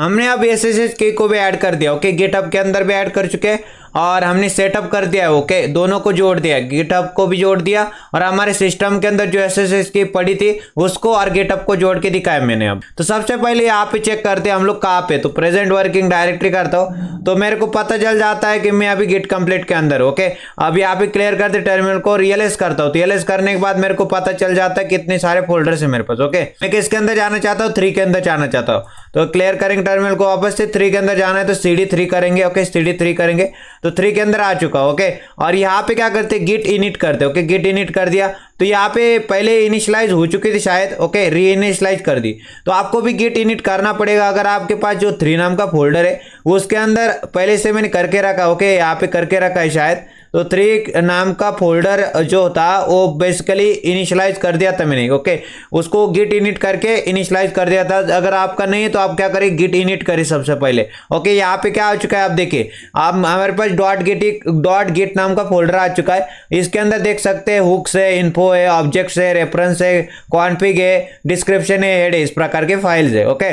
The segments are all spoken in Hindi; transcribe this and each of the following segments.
हमने अब एसएसएच की को भी ऐड कर दिया। ओके, गिटहब के अंदर भी ऐड कर चुके हैं और हमने सेटअप कर दिया है। ओके, दोनों को जोड़ दिया, गिटहब को भी जोड़ दिया और हमारे सिस्टम के अंदर जो एसएसएच की पड़ी थी उसको और गिटहब को जोड़ के दिखाया मैंने। अब तो सबसे पहले यहाँ पे चेक करते हैं हम लोग कहाँ पे, तो प्रेजेंट वर्किंग डायरेक्टरी करता हूँ तो मेरे को पता चल जाता है कि मैं अभी गिट कंप्लीट के अंदर। ओके, अब यहाँ पे क्लियर करते टर्मिनल को, रियलाइज करता हूँ, तो रियलाइज करने के बाद मेरे को पता चल जाता है कितने सारे फोल्डर्स है मेरे पास। ओके, मैं किसके अंदर जाना चाहता हूँ, 3 के अंदर जाना चाहता हूँ। तो क्लियर करेंगे टर्मिनल को, वापस से 3 के अंदर जाना है तो CD3 करेंगे। ओके, CD3 करेंगे तो 3 के अंदर आ चुका। ओके, और यहाँ पे क्या करते हैं, गिट इनिट करते हैं। ओके, गिट इनिट कर दिया तो यहाँ पे पहले इनिशियलाइज हो चुकी थी शायद। ओके, री इनिशियलाइज कर दी तो आपको भी गिट इनिट करना पड़ेगा। अगर आपके पास जो 3 नाम का फोल्डर है उसके अंदर पहले से मैंने करके रखा। ओके, यहाँ पे करके रखा है शायद, तो 3 नाम का फोल्डर जो था वो बेसिकली इनिशियलाइज कर दिया था मैंने। ओके, उसको गिट इनिट करके इनिशियलाइज कर दिया था। अगर आपका नहीं है तो आप क्या करें, गिट इनिट करें सबसे पहले। ओके, यहाँ पे क्या आ चुका है आप देखिए, आप हमारे पास डॉट गिट नाम का फोल्डर आ चुका है। इसके अंदर देख सकते हैं हुक्स है, इन्फो है, ऑब्जेक्ट्स है, रेफरेंस है, कॉन्फिग है, डिस्क्रिप्शन है, हेड है, इस प्रकार के फाइल्स है। ओके,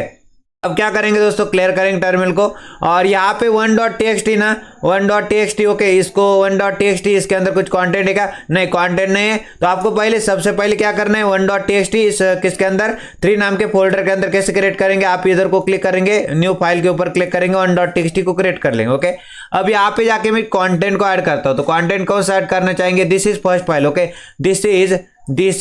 अब क्या करेंगे दोस्तों, क्लियर करेंगे टर्मिनल को और यहाँ पे 1.txt ना 1.txt। ओके, इसको 1.txt, इसके अंदर कुछ कंटेंट है क्या, नहीं कंटेंट नहीं है। तो आपको पहले सबसे पहले क्या करना है, 1.txt इस किसके अंदर, 3 नाम के फोल्डर के अंदर कैसे क्रिएट करेंगे, आप इधर को क्लिक करेंगे, न्यू फाइल के ऊपर क्लिक करेंगे, 1.txt को क्रिएट कर लेंगे। ओके, अब यहाँ पे जाके मैं कंटेंट को ऐड करता हूँ। तो कंटेंट को ऐड करना चाहेंगे, this is first file. Okay, this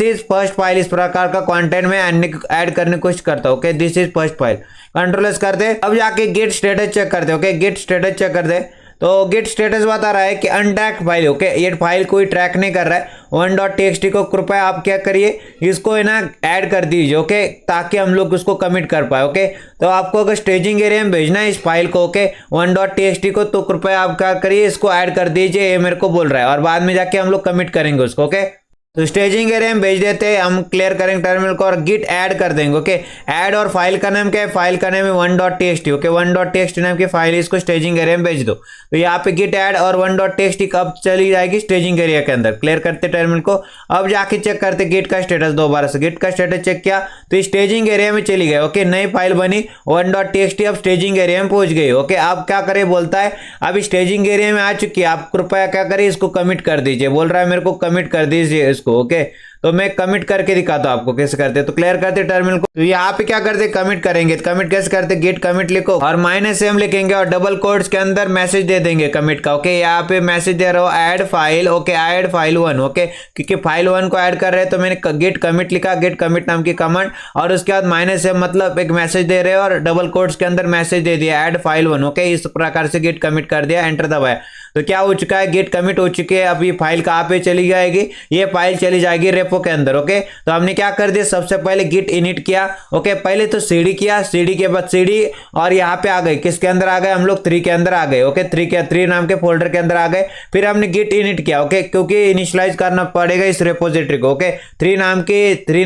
is first file, इस प्रकार का कंटेंट में ऐड करने की कोशिश करता हूँ। Okay, this is first file, control S करते। अब जाके गेट स्टेटस चेक करते। ओके, गेट स्टेटस चेक करते तो गेट स्टेटस बता रहा है कि अनट्रैक्ड फाइल। ओके, ये फाइल कोई ट्रैक नहीं कर रहा है। 1.txt को कृपया आप क्या करिए, इसको है ना ऐड कर दीजिए। ओके, ताकि हम लोग उसको कमिट कर पाए। ओके, तो आपको अगर स्टेजिंग एरिया में भेजना है इस फाइल को, ओके 1.txt को, तो कृपया आप क्या करिए, इसको ऐड कर दीजिए, ये मेरे को बोल रहा है और बाद में जाके हम लोग कमिट करेंगे उसको। ओके, तो स्टेजिंग एरिया में भेज देते हैं हम, क्लियर करेंगे टर्मिनल को और गिट ऐड कर देंगे। ओके, ऐड और फाइल का नाम क्या है, फाइल का नाम है 1.txt। ओके, 1.txt नाम की फाइल, इसको स्टेजिंग एरिया में भेज दो। तो यहाँ पे गिट ऐड और 1.txt कब चली जाएगी, स्टेजिंग एरिया के अंदर। क्लियर करते टर्मिनल को, अब जाके चेक करते गिट का स्टेटस। दोबारा से गिट का स्टेटस चेक किया तो स्टेजिंग एरिया में चली गई। ओके, नई फाइल बनी 1.txt, अब स्टेजिंग एरिया में पहुंच गई। ओके, अब क्या करे बोलता है, अब स्टेजिंग एरिया में आ चुकी है, आप कृपया क्या करें, इसको कमिट कर दीजिए। बोल रहा है मेरे को कमिट कर दीजिए इसको। ओके, तो मैं कमिट करके दिखाता हूं आपको कैसे करते। तो क्लियर करते टर्मिनल को, तो यहाँ पे क्या करते, कमिट करेंगे। कमिट कैसे करते, गेट कमिट लिखो और -m लिखेंगे और डबल कोट्स के अंदर मैसेज दे देंगे कमिट का। ओके, यहाँ पे मैसेज दे रहा हूँ add file. Okay, add file 1। Okay, क्योंकि फाइल 1 को ऐड कर रहे हैं तो मैंने गेट कमिट लिखा, गेट कमिट नाम की कमांड, और उसके बाद -m मतलब एक मैसेज दे रहे हैं और डबल कोट्स के अंदर मैसेज दे दिया ऐड फाइल 1। ओके, इस प्रकार से गेट कमिट कर दिया, एंटर दबाया तो क्या हो चुका है, गेट कमिट हो चुकी है। अब ये फाइल कहाँ पे चली जाएगी, ये फाइल चली जाएगी रेपो के अंदर। ओके, तो हमने क्या कर दिया, सबसे पहले गिट इनिट किया। ओके, पहले तो सीडी किया, सीडी के बाद सीडी और यहाँ पे आ गए, किसके अंदर आ गए हम लोग, 3 के अंदर आ गए। ओके, 3 नाम के फोल्डर के अंदर आ गए। फिर हमने गिट इनिट किया। ओके, क्योंकि इनिशियलाइज करना पड़ेगा इस रेपोजिटरी को। ओके, 3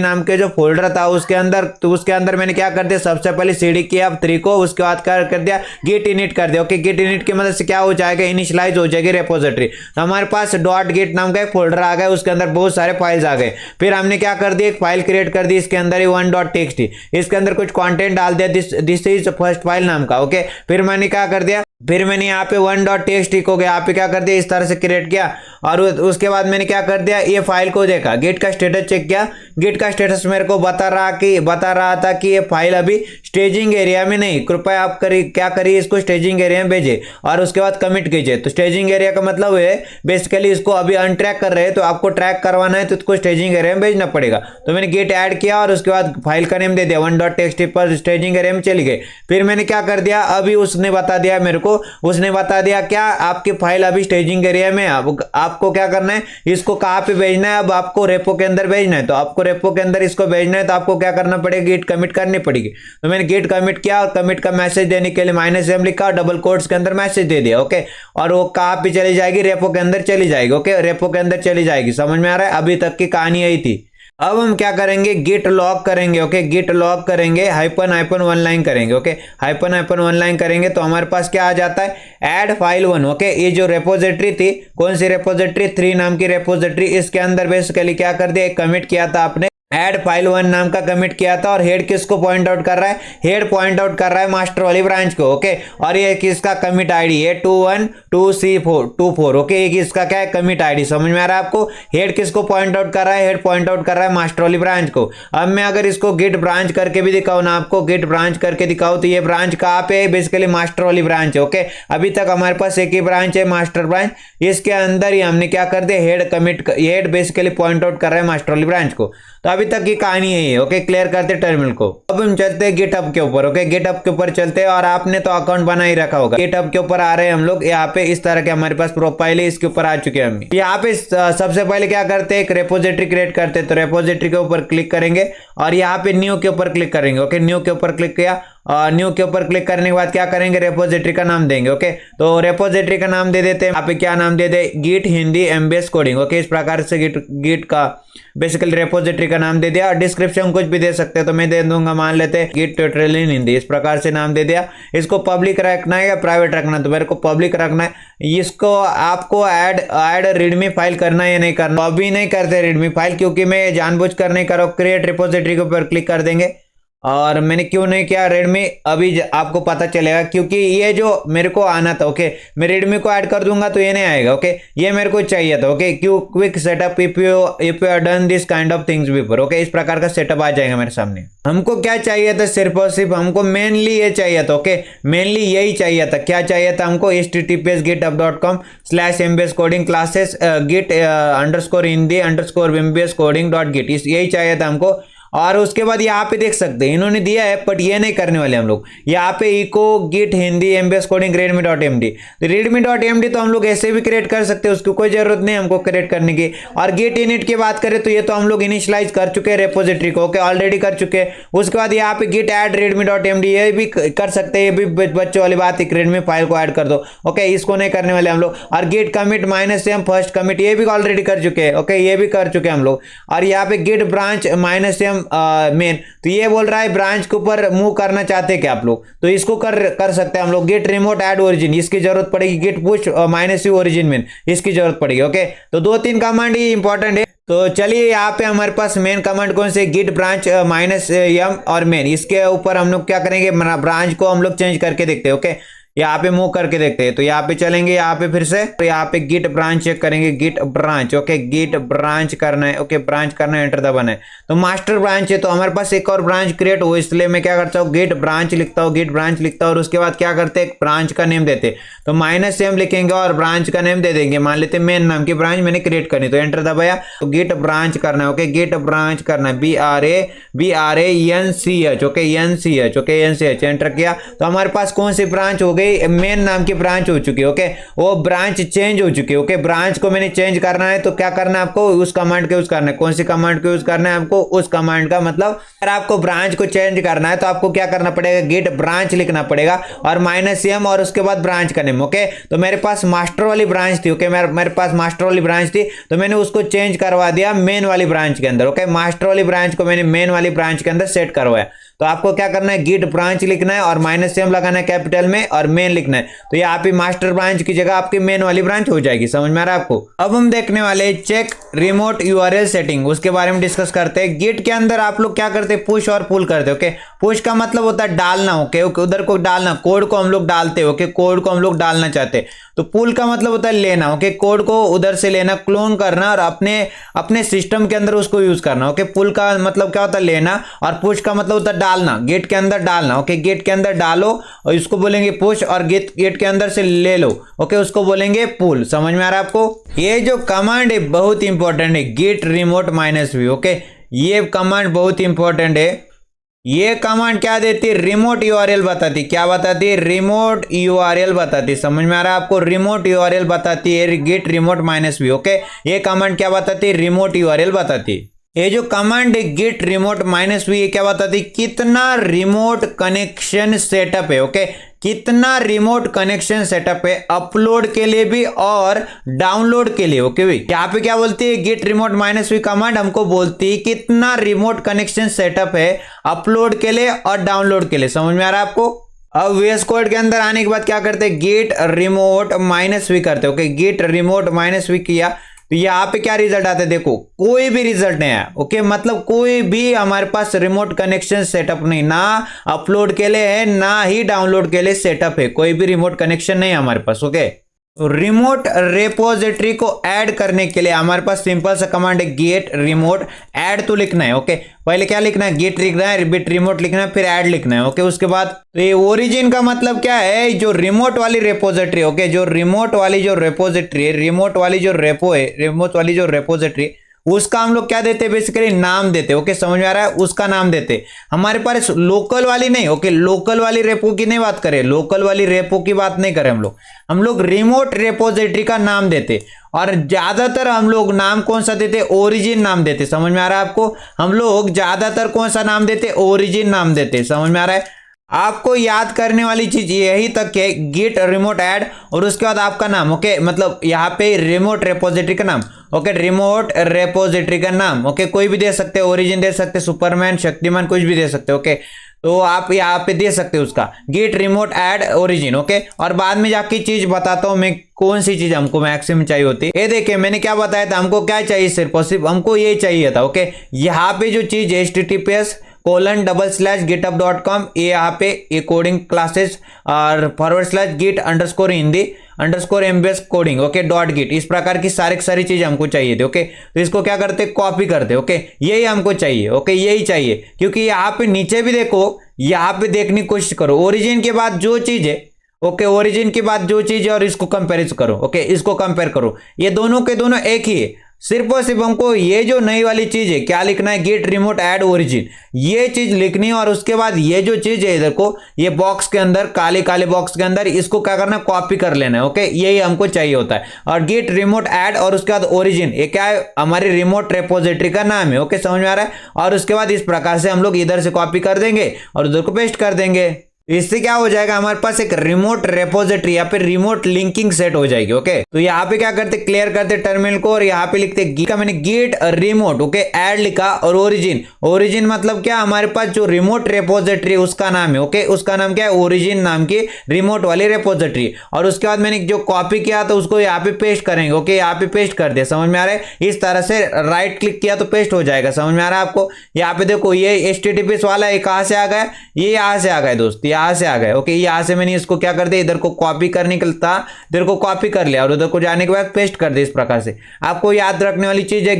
नाम के जो फोल्डर था उसके अंदर, तो उसके अंदर मैंने क्या कर दिया, सबसे पहले सीडी किया 3 को, उसके बाद कर दिया गिट इनिट कर दिया। ओके, गिट इनिट की मदद से क्या हो जाएगा, इनिशियलाइज हो जाएगी रेपोजिटरी। तो हमारे पास डॉट गिट नाम का एक फोल्डर आ गया, उसके अंदर बहुत सारे फाइल्स आ गए। फिर हमने क्या कर दिया, एक फाइल क्रिएट कर दी, इसके अंदर ही 1.txt, इसके अंदर कुछ कंटेंट डाल दिया, दिस इज फर्स्ट फाइल नाम का। ओके, फिर मैंने क्या कर दिया, फिर मैंने यहाँ पे 1.txt को यहाँ पे क्या कर दिया, इस तरह से क्रिएट किया और उसके बाद मैंने क्या कर दिया, ये फाइल को देखा, गिट का स्टेटस चेक किया। गिट का स्टेटस मेरे को बता रहा था कि ये फाइल अभी स्टेजिंग एरिया में नहीं, कृपया आप क्या करिए, इसको स्टेजिंग एरिया में भेजिए और उसके बाद कमिट कीजिए। तो स्टेजिंग एरिया का मतलब है बेसिकली इसको अभी अनट्रैक कर रहे हैं, तो आपको ट्रैक करवाना है तो इसको स्टेजिंग एरिया में भेजना पड़ेगा। तो मैंने गिट ऐड किया और उसके बाद फाइल का नेम दे दिया 1.txt पर, स्टेजिंग एरिया में चली गई। फिर मैंने क्या कर दिया, अभी उसने बता दिया मेरे को, उसने बता दिया क्या, आपकी फाइल अभी स्टेजिंग एरिया में। अब आपको क्या करना है, इसको कहाँ पे भेजना है, अब आपको रेपो के अंदर भेजना है। तो आपको रेपो के अंदर इसको भेजना है तो आपको क्या करना पड़ेगा, गिट कमिट करनी पड़ेगी। तो मैंने गिट कमिट किया और कमिट का मैसेज देने के लिए -m लिखा और डबल कोट्स के अंदर मैसेज दे दिया। ओके, और वो कहाँ पे चली जाएगी, रेपो के अंदर चली जाएगी। ओके, रेपो के अंदर चली जाएगी। समझ में आ रहा है, अभी तक की कहानी यही थी। अब हम क्या करेंगे, गिट लॉग करेंगे। ओके, गिट लॉग करेंगे, -1 लाइन करेंगे। ओके, -1 लाइन करेंगे तो हमारे पास क्या आ जाता है, ऐड फाइल 1। ओके, ये जो रेपोजिटरी थी, कौन सी रेपोजिटरी, 3 नाम की रेपोजिटरी, इसके अंदर बेसिकली क्या कर दिया, एक कमिट किया था आपने, ऐड फाइल 1 नाम का कमिट किया था और हेड किसको पॉइंट आउट कर रहा है, हेड पॉइंट आउट कर रहा है मास्टर वाली ब्रांच को। ओके, और ये किसका कमिट आईडी है 212C424। ओके, ये किसका क्या है, कमिट आईडी। समझ में आ रहा है आपको, हेड किसको पॉइंट आउट कर रहा है, हेड पॉइंट आउट कर रहा है मास्टर वाली ब्रांच को। अब मैं अगर इसको गिट ब्रांच करके भी दिखाऊं ना, आपको गिट ब्रांच करके दिखाऊं, तो ये ब्रांच कहाँ पे है, बेसिकली मास्टर वाली ब्रांच है। ओके, अभी तक हमारे पास एक ही ब्रांच है, मास्टर ब्रांच। इसके अंदर ही हमने क्या कर दिया, head commit, head basically point out कर रहा है मास्टर वाली ब्रांच को। तो अभी तक की कहानी है ये। ओके, क्लियर करते टर्मिनल को। अब हम चलते हैं गिटहब के ऊपर। ओके, गिटहब के ऊपर चलते हैं और आपने तो अकाउंट बना ही रखा होगा। गिटहब के ऊपर आ रहे हैं हम लोग, यहाँ पे इस तरह के हमारे पास प्रोफाइल है, इसके ऊपर आ चुके हैं हम। यहाँ पे सबसे पहले क्या करते हैं, एक रेपोजिटरी क्रिएट करते हैं। तो रेपोजिटरी के ऊपर क्लिक करेंगे और यहाँ पे न्यू के ऊपर क्लिक करेंगे। ओके, न्यू के ऊपर क्लिक किया, न्यू के ऊपर क्लिक करने के बाद क्या करेंगे, रेपोजिटरी का नाम देंगे। ओके, तो रेपोजिटरी का नाम दे देते हैं। यहाँ पे क्या नाम दे दे, git Hindi MBS coding. Okay, इस प्रकार से गिट का बेसिकली रेपोजिटरी का नाम दे दिया। और डिस्क्रिप्शन कुछ भी दे सकते हैं, तो मैं दे दूंगा, मान लेते हैं गिट ट्यूटोरियल इन हिंदी, इस प्रकार से नाम दे दिया। इसको पब्लिक रखना है या प्राइवेट रखना है, तो मेरे को पब्लिक रखना है। इसको आपको ऐड रीडमी फाइल करना है या नहीं करना। अभी नहीं करते रीडमी फाइल, क्योंकि मैं जानबूझकर नहीं कर रहा हूँ। क्रिएट रेपोजिटरी के ऊपर क्लिक कर देंगे। और मैंने क्यों नहीं किया रेडमी, अभी आपको पता चलेगा, क्योंकि ये जो मेरे को आना था। ओके, मैं रेडमी को ऐड कर दूंगा तो ये नहीं आएगा। ओके, ये मेरे को चाहिए था। ओके, क्यों, quick setup if you are done this kind of things before. Okay, इस प्रकार का सेटअप आ जाएगा मेरे सामने। हमको क्या चाहिए था, सिर्फ और सिर्फ हमको मेनली ये चाहिए था। ओके, मेनली यही चाहिए था। क्या चाहिए था हमको, https://mbscoding classes git _hindi_mbscoding.git, यही चाहिए था हमको। और उसके बाद यहाँ पे देख सकते हैं इन्होंने दिया है, बट ये नहीं करने वाले हम लोग। यहाँ पे echo git Hindi MBS coding redmi.md, तो redmi.md तो हम लोग ऐसे भी क्रिएट कर सकते हैं, उसकी कोई जरूरत नहीं हमको क्रिएट करने की। और गिट इनिट की बात करें तो ये तो हम लोग इनिशियलाइज कर चुके हैं रेपोजिटरी को। ओके, ऑलरेडी कर चुके हैं। उसके बाद यहाँ पे गिट ऐड redmi.md, ये भी कर सकते हैं, ये भी बच्चों वाली बात है, रेडमी फाइल को ऐड कर दो। ओके, इसको नहीं करने वाले हम लोग। और git commit -m first commit, ये भी ऑलरेडी कर चुके हैं। ओके, ये भी कर चुके हैं हम लोग। और यहाँ पे गिट ब्रांच -m मेन, तो ये बोल रहा है ब्रांच के ऊपर मूव करना चाहते हैं क्या आप लोग, तो इसको कर सकते हैं हम लोग। गेट रिमोट ऐड ओरिजिन, इसकी जरूरत पड़ेगी। Git push -u origin main, इसकी जरूरत पड़ेगी। ओके, तो 2-3 कमांड ही इंपॉर्टेंट है। तो चलिए यहाँ पे हमारे पास मेन कमांड कौन से, गिट ब्रांच -m और मेन, इसके ऊपर हम लोग क्या करेंगे, ब्रांच को हम लोग चेंज करके देखते हैं। ओके, यहाँ पे मूव करके देखते हैं। तो यहाँ पे चलेंगे, यहाँ पे फिर से, तो यहाँ पे गिट ब्रांच चेक करेंगे, git branch. Okay, git branch करना है। ओके, ब्रांच करना है, एंटर दबाना है। तो मास्टर ब्रांच है, तो हमारे पास एक और ब्रांच क्रिएट हो, इसलिए मैं क्या करता हूँ, गिट ब्रांच लिखता हूँ, गिट ब्रांच लिखता हूँ। और उसके बाद क्या करते हैं, ब्रांच का नेम देते, तो -m लिखेंगे और ब्रांच का नेम दे देंगे। मान लेते मेन नाम की ब्रांच मैंने क्रिएट करनी, तो एंटर दबाया, तो गिट ब्रांच करना है। ओके, गिट ब्रांच करना है, BRANCH। Okay, NCH। Okay, NCH enter किया, तो हमारे पास कौन सी ब्रांच हो गई, मेन नाम की ब्रांच हो चुकी है। ओके, वो ब्रांच चेंज हो चुकी है। ओके, ब्रांच को मैंने चेंज करना है, तो क्या करना है आपको, उस कमांड का यूज करना है। कौन सी कमांड का यूज करना है आपको, उस कमांड का, मतलब अगर आपको ब्रांच को चेंज करना है तो आपको क्या करना पड़ेगा, गिट ब्रांच लिखना पड़ेगा और -m और उसके बाद ब्रांच का नेम। ओके, तो मेरे पास मास्टर वाली ब्रांच थी। ओके, मेरे पास मास्टर वाली ब्रांच थी, तो मैंने उसको चेंज करवा दिया मेन वाली ब्रांच के अंदर। ओके, मास्टर वाली ब्रांच को मैंने मेन वाली ब्रांच के अंदर सेट करवाया। तो आपको क्या करना है, गिट ब्रांच लिखना है और -m लगाना है कैपिटल में और मेन लिखना है। तो यहाँ पे मास्टर ब्रांच की जगह आपकी मेन वाली ब्रांच हो जाएगी। समझ में आ रहा है आपको। अब हम देखने वाले चेक रिमोट URL सेटिंग, उसके बारे में डिस्कस करते हैं। गिट के अंदर आप लोग क्या करते हैं, पुश और पुल करते हैं। ओके, पुश का मतलब होता है डालना। ओके, उधर को डालना, कोड को हम लोग डालते हैं। ओके, कोड को हम लोग डालना चाहते हैं। तो पुल का मतलब होता है लेना। ओके, कोड को उधर से लेना, क्लोन करना और अपने सिस्टम के अंदर उसको यूज करना। ओके, पुल का मतलब क्या होता है, लेना, और पुश का मतलब होता है डालना, गेट के अंदर डालना। ओके, गेट के अंदर डालो और इसको बोलेंगे पुश, और गेट के अंदर से ले लो। ओके, उसको बोलेंगे पुल। समझ में आ रहा है आपको। ये जो कमांड है बहुत इंपॉर्टेंट है, गिट रिमोट -v। ओके, ये कमांड बहुत इंपॉर्टेंट है। ये कमांड क्या देती है, रिमोट URL बताती। क्या बताती है, रिमोट URL बताती। समझ में आ रहा है आपको, रिमोट URL बताती है गिट रिमोट -v। ओके, ये कमांड क्या बताती है, रिमोट URL बताती है। ये जो कमांड है गिट रिमोट -v, ये क्या बताती है, कितना रिमोट कनेक्शन सेटअप है। ओके, कितना रिमोट कनेक्शन सेटअप है, अपलोड के लिए भी और डाउनलोड के लिए। ओके भाई, यहाँ पे क्या बोलती है, गिट रिमोट -v कमांड हमको बोलती है कितना रिमोट कनेक्शन सेटअप है अपलोड के लिए और डाउनलोड के लिए। समझ में आ रहा है आपको। अब VS कोड के अंदर आने के बाद क्या करते हैं, गिट रिमोट -v करते हैं। ओके, गिट रिमोट -v किया, तो यहाँ पे क्या रिजल्ट आता है, देखो कोई भी रिजल्ट नहीं आया। ओके, मतलब कोई भी हमारे पास रिमोट कनेक्शन सेटअप नहीं, ना अपलोड के लिए है ना ही डाउनलोड के लिए सेटअप है, कोई भी रिमोट कनेक्शन नहीं है हमारे पास। ओके, तो रिमोट रेपोजिटरी को ऐड करने के लिए हमारे पास सिंपल सा कमांड है गेट रिमोट ऐड तो लिखना है। ओके, पहले क्या लिखना है, गेट लिखना है, बिट रिमोट लिखना है, फिर ऐड लिखना है। ओके, उसके बाद तो ये ओरिजिन का मतलब क्या है, जो रिमोट वाली रेपोजिटरी। ओके, जो रिमोट वाली जो रेपोजिटरी है, रिमोट वाली जो रेपो है, रिमोट वाली जो रेपोजिटरी, उसका हम लोग क्या देते हैं, बेसिकली नाम देते हैं। ओके, समझ में आ रहा है, उसका नाम देते हैं। हमारे पास लोकल वाली नहीं। ओके, लोकल वाली रेपो की नहीं बात करें, लोकल वाली रेपो की बात नहीं करें हम लोग रिमोट रेपोजिटरी का नाम देते। और ज्यादातर हम लोग नाम कौन सा देते, ओरिजिन नाम देते। समझ में आ रहा है आपको, हम लोग ज्यादातर कौन सा नाम देते, ओरिजिन नाम देते। समझ में आ रहा है, आपको याद करने वाली चीज यही तक है, गेट रिमोट ऐड और उसके बाद आपका नाम। ओके, मतलब यहाँ पे रिमोट रेपोजिटरी का नाम। ओके, रिमोट रेपोजिटरी का नाम। ओके, कोई भी दे सकते हैं, ओरिजिन दे सकते हैं, सुपरमैन, शक्तिमान, कुछ भी दे सकते हैं। ओके, तो आप यहाँ पे दे सकते हो उसका git remote add origin. Okay, और बाद में जाके चीज बताता हूँ मैं कौन सी चीज हमको मैक्सिमम चाहिए होती है। ये देखिए मैंने क्या बताया था, हमको क्या चाहिए, सिर्फ और सिर्फ हमको ये चाहिए था। ओके, यहाँ पे जो चीज है https://github.com, ये यहाँ पे ये कोडिंग क्लासेस और /git_ Hindi _mbs coding. Okay, .git, इस प्रकार की सारी चीज हमको चाहिए थी। ओके, तो इसको क्या करते, कॉपी करते। ओके, यही हमको चाहिए। ओके, यही चाहिए, क्योंकि यहाँ पे नीचे भी देखो, यहाँ पे देखने की कोशिश करो, ओरिजिन के बाद जो चीज है। ओके, ओरिजिन के बाद जो चीज है और इसको कंपेयर करो। ओके, इसको कंपेयर करो, ये दोनों के दोनों एक ही है। सिर्फ और सिर्फ हमको ये जो नई वाली चीज है क्या लिखना है, गेट रिमोट ऐड ओरिजिन, ये चीज लिखनी है। और उसके बाद ये जो चीज है इधर को, ये बॉक्स के अंदर, काले काले बॉक्स के अंदर, इसको क्या करना है, कॉपी कर लेना है। ओके, यही हमको चाहिए होता है। और गेट रिमोट ऐड और उसके बाद ओरिजिन, ये क्या है, हमारी रिमोट रेपोजिटरी का नाम है। ओके, समझ में आ रहा है। और उसके बाद इस प्रकार से हम लोग इधर से कॉपी कर देंगे और उधर को पेस्ट कर देंगे। इससे क्या हो जाएगा, हमारे पास एक रिमोट रेपोजिटरी या फिर रिमोट लिंकिंग सेट हो जाएगी। ओके, तो यहाँ पे क्या करते, क्लियर करते टर्मिनल को और यहाँ पे लिखते मैंने गेट रिमोट। ओके, ऐड लिखा और ओरिजिन। ओरिजिन मतलब क्या, हमारे पास जो रिमोट रेपोजिटरी उसका नाम है। ओके, उसका नाम क्या है, ओरिजिन नाम की रिमोट वाली रेपोजिटरी। और उसके बाद मैंने जो कॉपी किया तो उसको यहाँ पे पेस्ट करेंगे। ओके, यहाँ पे पेस्ट कर दिया। समझ में आ रहा है, इस तरह से राइट क्लिक किया तो पेस्ट हो जाएगा। समझ में आ रहा है आपको, यहाँ पे देखो ये https वाला है, कहाँ से आ गया, ये यहाँ से आ गया दोस्त, यहाँ से आ गए। ओके, यहाँ से मैंने इसको क्या कर दिया, इधर को कॉपी करने के था, इधर को कॉपी कर लिया और उधर को जाने के बाद पेस्ट कर दिया। इस प्रकार से आपको याद रखने वाली चीज है,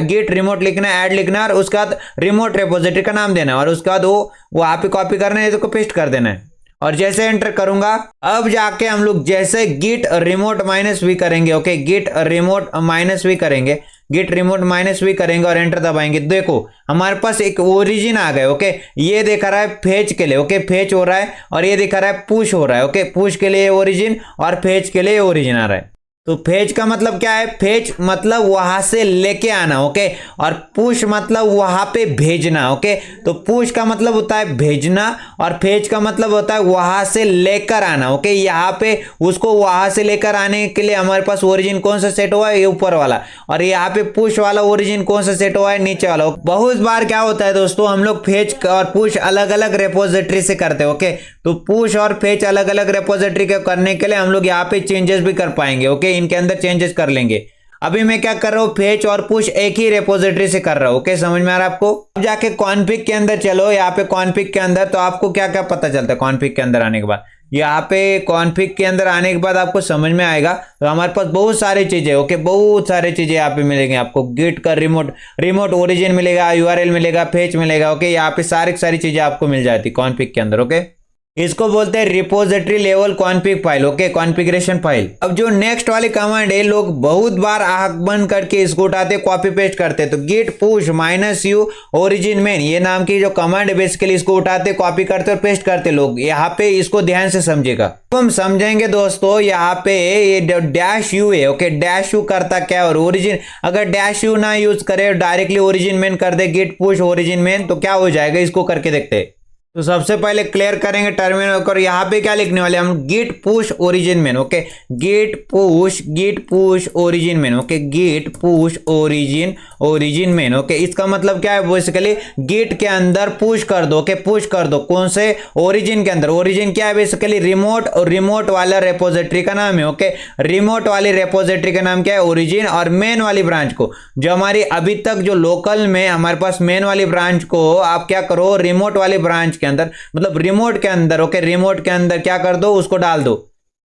गेट रिमोट लिखना है, ऐड लिखना है और उसके बाद रिमोट रेपोजिटरी का नाम देना है और उसके बाद वो वहां पे कॉपी करना है, इधर को पेस्ट कर देना है। और जैसे एंटर करूंगा, अब जाके हम लोग जैसे गिट रिमोट -v करेंगे। ओके, गिट रिमोट -v करेंगे, गिट रिमोट -v करेंगे और एंटर दबाएंगे। देखो हमारे पास एक ओरिजिन आ गए। ओके, ये दिखा रहा है फेच के लिए। ओके, फेच हो रहा है और ये दिखा रहा है पुश हो रहा है। ओके, पुश के लिए ओरिजिन और फेच के लिए ओरिजिन आ रहा है। तो फेच का मतलब क्या है, फेच मतलब वहां से लेके आना। ओके, और पुश मतलब वहां पे भेजना। ओके, तो पुश का मतलब होता है भेजना और फेच का मतलब होता है वहां से लेकर आना। ओके, यहाँ पे उसको वहां से लेकर आने के लिए हमारे पास ओरिजिन कौन सा सेट हुआ है, ये ऊपर वाला, और यहाँ पे पुश वाला ओरिजिन कौन सा सेट हुआ है, नीचे वाला। बहुत बार क्या होता है दोस्तों, हम लोग फेच और पुश अलग अलग रेपोजिटरी से करते हैं। ओके, तो पुश और फेच अलग अलग रेपोजिटरी के करने के लिए हम लोग यहाँ पे चेंजेस भी कर पाएंगे। ओके, इनके अंदर चेंजेस कर लेंगे। अभी मैं क्या कर रहा हूँ, फेच और पुश एक ही रेपोजिटरी से कर रहा हूँ। ओके, समझ में आ रहा है आपको। अब जाके कॉन्फिग के अंदर चलो, यहाँ पे कॉन्फिग के अंदर तो आपको क्या क्या पता चलता है। कॉन्फिग के अंदर आने के बाद, यहाँ पे कॉन्फिग के अंदर आने के बाद आपको समझ में आएगा, तो हमारे पास बहुत सारी चीजें। ओके, बहुत सारी चीजें यहाँ पे मिलेंगी आपको। गिट का रिमोट ओरिजिन मिलेगा, यूआरएल मिलेगा, फेच मिलेगा। ओके, यहाँ पे सारी चीजें आपको मिल जाती है कॉन्फिग के अंदर। ओके, इसको बोलते हैं repository level config file. Okay, configuration file. अब जो नेक्स्ट वाली कमांड है, लोग बहुत बार आंख बंद करके इसको उठाते, कॉपी पेस्ट करते। तो git push -u origin main, ये नाम की जो कमांड है, बेसिकली इसको उठाते, कॉपी करते और पेस्ट करते लोग। यहाँ पे इसको ध्यान से समझेगा, तो हम समझेंगे दोस्तों। यहाँ पे ये -u है। ओके, -u करता क्या, और ओरिजिन अगर -u ना यूज करे, डायरेक्टली ओरिजिन मेन कर दे, गिट पुश ओरिजिन मेन, तो क्या हो जाएगा, इसको करके देखते हैं। तो सबसे पहले क्लियर करेंगे टर्मिनल और यहाँ पे क्या लिखने वाले हम git push origin main. Okay, git push origin main. Okay, git push origin main. Okay, इसका मतलब क्या है, बेसिकली गिट के अंदर पुश कर दो। ओके, पुश कर दो कौन से, ओरिजिन के अंदर। ओरिजिन क्या है, बेसिकली रिमोट, और रिमोट वाला रेपोजिटरी का नाम है। ओके, रिमोट वाली रेपोजिटरी का नाम क्या है, ओरिजिन। और मेन वाली ब्रांच को, जो हमारी अभी तक जो लोकल में हमारे पास मेन वाली ब्रांच को आप क्या करो, रिमोट वाली ब्रांच के अंदर, मतलब रिमोट के अंदर। ओके, रिमोट के अंदर क्या कर दो, उसको डाल दो।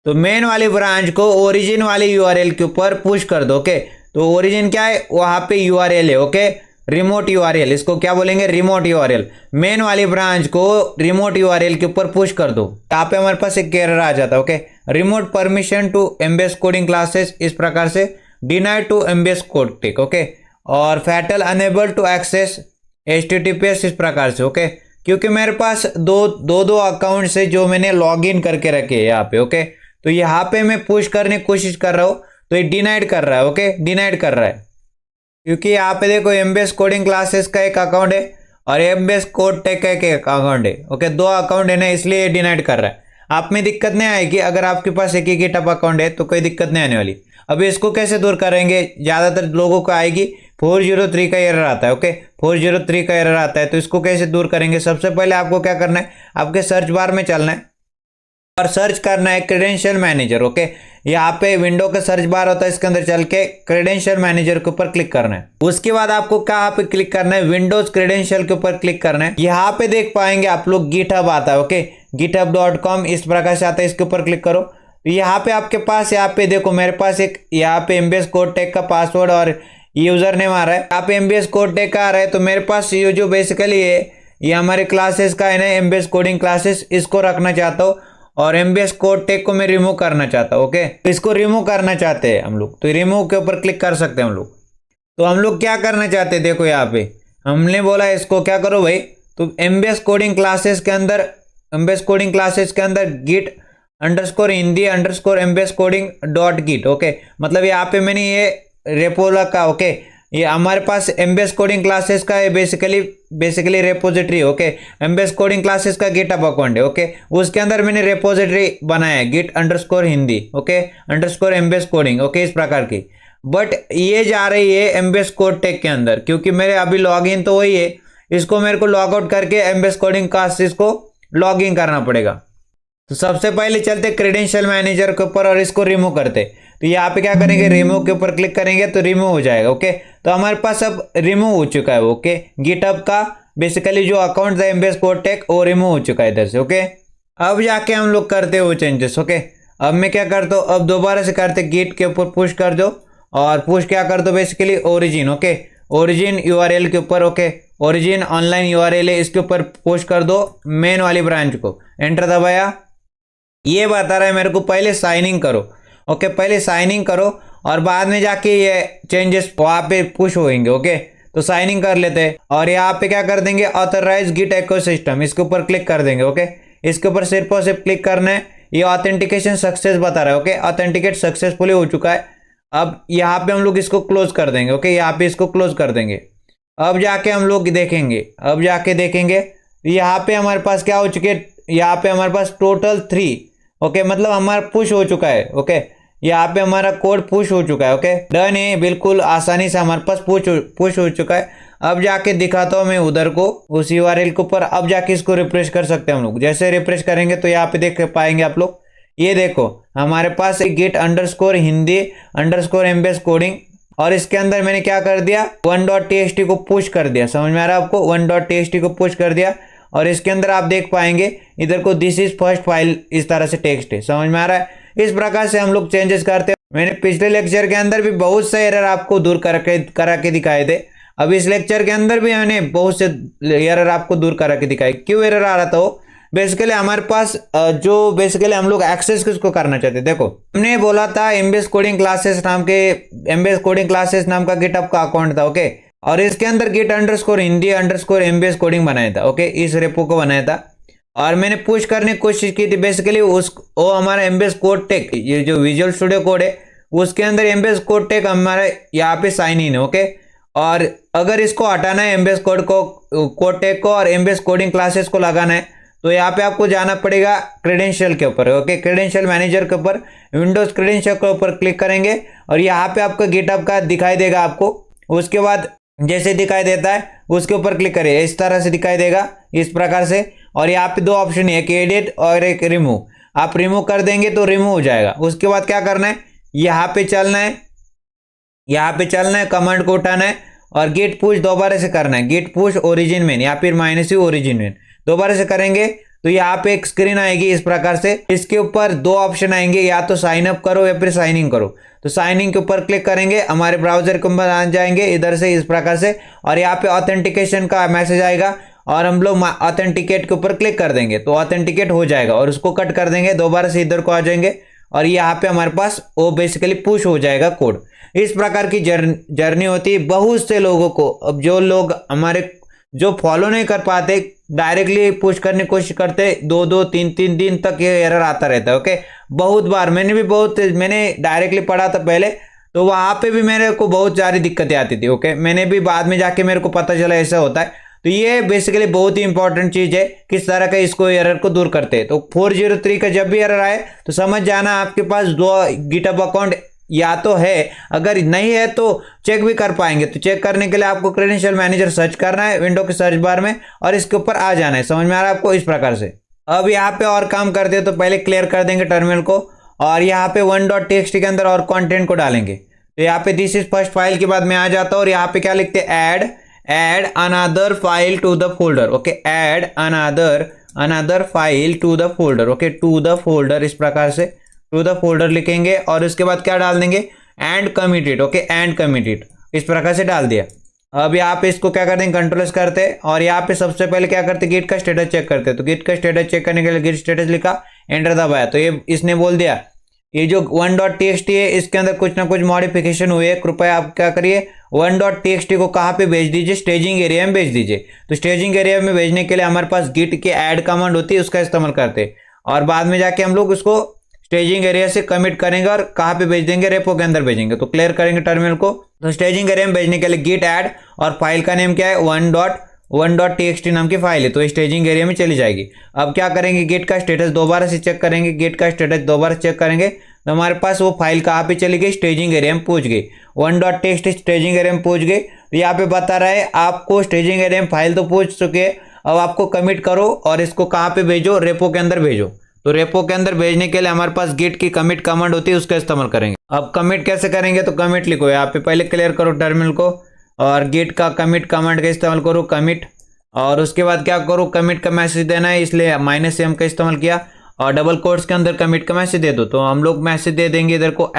तो मेन वाली ब्रांच को ओरिजिन वाली यूआरएल के ऊपर पुश कर दो। ओके, तो ओरिजिन क्या है, वहां पे यूआरएल है। ओके, रिमोट यूआरएल, इसको क्या बोलेंगे, रिमोट यूआरएल। मेन वाली ब्रांच को रिमोट यूआरएल के ऊपर पुश कर दो। यहाँ पे हमारे पास एक एरर आ जाता है। Okay, remote permission to MBS coding classes, इस प्रकार से denied to MBS code tech. Okay, और fatal unable to access HTTPS, इस प्रकार से। ओके, क्योंकि मेरे पास दो अकाउंट से जो मैंने लॉग इन करके रखे हैं यहाँ पे। ओके, तो यहाँ पे मैं पुश करने की कोशिश कर रहा हूँ, तो ये डिनाइड कर रहा है। ओके, डिनाइड कर रहा है, क्योंकि यहाँ पे देखो एमबीएस कोडिंग क्लासेस का एक अकाउंट है और एमबीएस कोड टेक का एक अकाउंट है। ओके, दो अकाउंट है ना, इसलिए ये डिनाइड कर रहा है। आप में दिक्कत नहीं आएगी, अगर आपके पास एक ही गिटहब अकाउंट है तो कोई दिक्कत नहीं आने वाली। अभी इसको कैसे दूर करेंगे, ज़्यादातर लोगों को आएगी 403 का एरर आता है। ओके, 403 का एरर आता है, तो इसको कैसे दूर करेंगे। सबसे पहले आपको क्या करना है, आपके सर्च बार में चलना है और सर्च करना है क्रेडेंशियल मैनेजर। ओके, यहाँ पे विंडो का सर्च बार होता है, इसके अंदर चल के क्रेडेंशियल मैनेजर के ऊपर क्लिक करना है। उसके बाद आपको कहाँ पे क्लिक करना है, विंडोज क्रेडेंशियल के ऊपर क्लिक करना है। यहाँ पे देख पाएंगे आप लोग गिटहब आता है। ओके, github.com इस प्रकार से आता है, इसके ऊपर क्लिक करो। तो यहाँ पे आपके पास, यहाँ पे देखो मेरे पास एक यहाँ पे एमबीएस कोड टेक का पासवर्ड और यूजर नेम आ रहा है। यहाँ पे एमबीएस कोड टेक का आ रहा है, तो मेरे पास ये जो बेसिकली है, ये हमारे क्लासेस का है ना, एमबीएस कोडिंग क्लासेस, इसको रखना चाहता हूँ और एमबीएस कोड टेक को मैं रिमूव करना चाहता हूँ। ओके, तो इसको रिमूव करना चाहते हैं हम लोग, तो रिमूव के ऊपर क्लिक कर सकते हैं हम लोग। तो हम लोग क्या करना चाहते हैं, देखो यहाँ पे हमने बोला इसको क्या करो भाई, तो एमबीएस कोडिंग क्लासेस के अंदर, एमबीएस कोडिंग क्लासेस के अंदर git underscore Hindi underscore MBS coding dot git. Okay, मतलब यहाँ पे मैंने ये रेपोला का, ओके, ये हमारे पास एमबीएस कोडिंग क्लासेस का है, basically repository. Okay, MBS coding classes का गिटहब अकाउंट है। ओके, उसके अंदर मैंने रेपोजिटरी बनाया है git underscore Hindi, okay, underscore MBS coding. Okay, इस प्रकार की, बट ये जा रही है एमबीएस कोड टेक के अंदर, क्योंकि मेरे अभी लॉग इन तो वही है, इसको मेरे को लॉग आउट करके एमबीएस कोडिंग क्लासेस को लॉग इन करना पड़ेगा। तो सबसे पहले चलते क्रेडेंशियल मैनेजर के ऊपर और इसको रिमूव करते। तो यहाँ पे क्या करेंगे, रिमूव के ऊपर क्लिक करेंगे तो रिमूव हो जाएगा। ओके, तो हमारे पास अब रिमूव हो चुका है। ओके, गिटहब का बेसिकली जो अकाउंट था एमबीएस कोड टेक, वो रिमूव हो चुका है इधर से। ओके, अब जाके हम लोग करते हो चेंजेस। ओके, अब मैं क्या करता हूँ, अब दोबारा से करते, गिट के ऊपर पुश कर दो और पुश क्या कर दो, basically origin. Okay, origin URL के ऊपर। ओके, ओरिजिन ऑनलाइन यूआरएल है, इसके ऊपर पुश कर दो मेन वाली ब्रांच को। एंटर दबाया, ये बता रहा है मेरे को पहले साइन इन करो। ओके, पहले साइन इन करो और बाद में जाके ये चेंजेस वहाँ पे पुश होंगे। ओके, तो साइन इन कर लेते हैं और यहाँ पे क्या कर देंगे, ऑथराइज गिट इकोसिस्टम, इसके ऊपर क्लिक कर देंगे। ओके, इसके ऊपर सिर्फ और सिर्फ क्लिक करना है। ये ऑथेंटिकेशन सक्सेस बता रहा है। ओके, ऑथेंटिकेट सक्सेसफुली हो चुका है। अब यहाँ पे हम लोग इसको क्लोज कर देंगे। ओके, यहाँ पे इसको क्लोज कर देंगे। अब जाके हम लोग देखेंगे, अब जाके देखेंगे यहाँ पे हमारे पास क्या हो चुके, यहाँ पे हमारे पास टोटल 3। ओके, मतलब हमारा पुश हो चुका है। ओके, यहाँ पे हमारा कोड पुश हो चुका है। ओके, डन है, बिल्कुल आसानी से हमारे पास पुश हो चुका है। अब जाके दिखाता हूँ मैं उधर को, उस यूआरएल के ऊपर। अब जाके इसको रिफ्रेश कर सकते हैं हम लोग। जैसे रिफ्रेश करेंगे तो यहाँ पे देख पाएंगे आप लोग, ये देखो हमारे पास git underscore Hindi underscore MBS coding, और इसके अंदर मैंने क्या कर दिया, 1.txt को पुश कर दिया। समझ में आ रहा है आपको, 1.txt को पुश कर दिया और इसके अंदर आप देख पाएंगे इधर को दिस इज फर्स्ट फाइल, इस तरह से टेक्स्ट है। समझ में आ रहा है, इस प्रकार से हम लोग चेंजेस करते हैं। मैंने पिछले लेक्चर के अंदर भी बहुत से एरर आपको दूर करा के दिखाए थे। अब इस लेक्चर के अंदर भी मैंने बहुत से एरर आपको दूर करा के दिखाए। क्यों एरर आ रहा था वो, बेसिकली हमारे पास जो बेसिकली हम लोग एक्सेस किसको करना चाहते, देखो हमने बोला था एमबीएस कोडिंग क्लासेस नाम के, एमबीएस कोडिंग क्लासेस नाम का गिटहब का अकाउंट था। ओके, और इसके अंदर git underscore Hindi underscore MBS coding बनाया था। ओके, इस रेपो को बनाया था और मैंने पुश करने की कोशिश की थी। बेसिकली वो हमारा एमबीएस कोड टेक, ये जो विजुअल स्टूडियो कोड है उसके अंदर एमबीएस कोड टेक हमारा यहाँ पे साइन इन है। ओके, और अगर इसको हटाना है एमबीएस कोड टेक को और एमबीएस कोडिंग क्लासेस को लगाना है तो यहाँ पे आपको जाना पड़ेगा क्रेडेंशियल के ऊपर, ओके, क्रेडेंशियल मैनेजर के ऊपर, विंडोज क्रेडेंशियल के ऊपर क्लिक करेंगे और यहाँ पे आपका गिटहब का दिखाई देगा आपको। उसके बाद जैसे दिखाई देता है उसके ऊपर क्लिक करिए, इस तरह से दिखाई देगा इस प्रकार से। और यहाँ पे दो ऑप्शन है, एक एडिट और एक रिमूव। आप रिमूव कर देंगे तो रिमूव हो जाएगा। उसके बाद क्या करना है, यहाँ पे चलना है, यहाँ पे चलना है, कमांड को उठाना है और गेट पुश दोबारा से करना है, गेट पुश ओरिजिन मेन या फिर -u ओरिजिन मेन दोबारा से करेंगे तो यहाँ पे एक स्क्रीन आएगी इस प्रकार से। इसके ऊपर दो ऑप्शन आएंगे, या तो साइन अप करो या फिर साइन इन करो। तो साइन इन के ऊपर क्लिक करेंगे, हमारे ब्राउजर के ऊपर आ जाएंगे इधर से इस प्रकार से, और यहाँ पे ऑथेंटिकेशन का मैसेज आएगा और हम लोग ऑथेंटिकेट के ऊपर क्लिक कर देंगे तो ऑथेंटिकेट हो जाएगा और उसको कट कर देंगे, दोबारा से इधर को आ जाएंगे और यहाँ पे हमारे पास वो बेसिकली पुश हो जाएगा कोड। इस प्रकार की जर्नी होती है बहुत से लोगों को। अब जो लोग हमारे जो फॉलो नहीं कर पाते, डायरेक्टली पुश करने की कोशिश करते, 2-2 3-3 दिन तक ये एरर आता रहता है, ओके। बहुत बार मैंने डायरेक्टली पढ़ा था पहले, तो वहां पे भी मेरे को बहुत सारी दिक्कतें आती थी, ओके। मैंने भी बाद में जाके मेरे को पता चला ऐसा होता है। तो ये बेसिकली बहुत ही इंपॉर्टेंट चीज है, किस तरह का इसको एरर को दूर करते हैं। तो 403 का जब भी एरर आए तो समझ जाना आपके पास दो गिटहब अकाउंट या तो है, अगर नहीं है तो चेक भी कर पाएंगे। तो चेक करने के लिए आपको क्रेडेंशियल मैनेजर सर्च करना है विंडो के सर्च बार में और इसके ऊपर आ जाना है। समझ में आ रहा है आपको? इस प्रकार से अब यहाँ पे और काम करते हैं तो पहले क्लियर कर देंगे टर्मिनल को और यहाँ पे 1.txt के अंदर और कंटेंट को डालेंगे। तो यहाँ पे दिस इज फर्स्ट फाइल के बाद मैं आ जाता हूँ और यहाँ पे क्या लिखते हैं, add another file to the folder, okay, add another file to the folder, okay, to the folder, इस प्रकार से टू द फोल्डर लिखेंगे और उसके बाद क्या डाल देंगे, and commit it, okay, and commit it, इस प्रकार से डाल दिया। अब यहाँ पे इसको क्या करते हैं, कंट्रोल्स करते हैं और यहाँ पे सबसे पहले क्या करते हैं, गिट का स्टेटस चेक करते हैं। तो गिट का स्टेटस चेक करने के लिए गिट स्टेटस लिखा, एंटर दबाया तो ये इसने बोल दिया ये जो 1.txt है इसके अंदर कुछ ना कुछ मॉडिफिकेशन हुए, कृपया आप क्या करिए 1.txt को कहाँ पे भेज दीजिए, स्टेजिंग एरिया में भेज दीजिए। तो स्टेजिंग एरिया में भेजने के लिए हमारे पास गिट के ऐड कमांड होती है, उसका इस्तेमाल करते हैं और बाद में जाके हम लोग उसको स्टेजिंग एरिया से कमिट करेंगे और कहाँ पे भेज देंगे, रेपो के अंदर भेजेंगे। तो क्लियर करेंगे टर्मिनल को। तो स्टेजिंग एरिया में भेजने के लिए गिट ऐड और फाइल का नेम क्या है, 1.txt नाम की फाइल है, तो स्टेजिंग एरिया में चली जाएगी। अब क्या करेंगे, गेट का स्टेटस दोबारा से चेक करेंगे, गेट का स्टेटस दोबारा चेक करेंगे तो हमारे पास वो फाइल कहाँ पे चली गई, स्टेजिंग एरिया में पहुंच गई, 1.txt स्टेजिंग एरिया में पहुंच गई। तो यहाँ पे बता रहा है आपको स्टेजिंग एरिया में फाइल तो पहुंच चुके हैं, अब आपको कमिट करो और इसको कहाँ पे भेजो, रेपो के अंदर भेजो। तो रेपो के अंदर भेजने के लिए हमारे पास गिट की कमिट कमांड होती है, उसका इस्तेमाल करेंगे। अब कमिट कैसे करेंगे, तो कमिट लिखो यहाँ पे, पहले क्लियर करो टर्मिनल को और गिट का कमिट कमांड का इस्तेमाल करो, कमिट, और उसके बाद क्या करो, कमिट का मैसेज देना है इसलिए -m का इस्तेमाल किया और डबल कोट्स के अंदर कमिट का मैसेज दे दो। तो हम लोग मैसेज दे देंगे इधर को,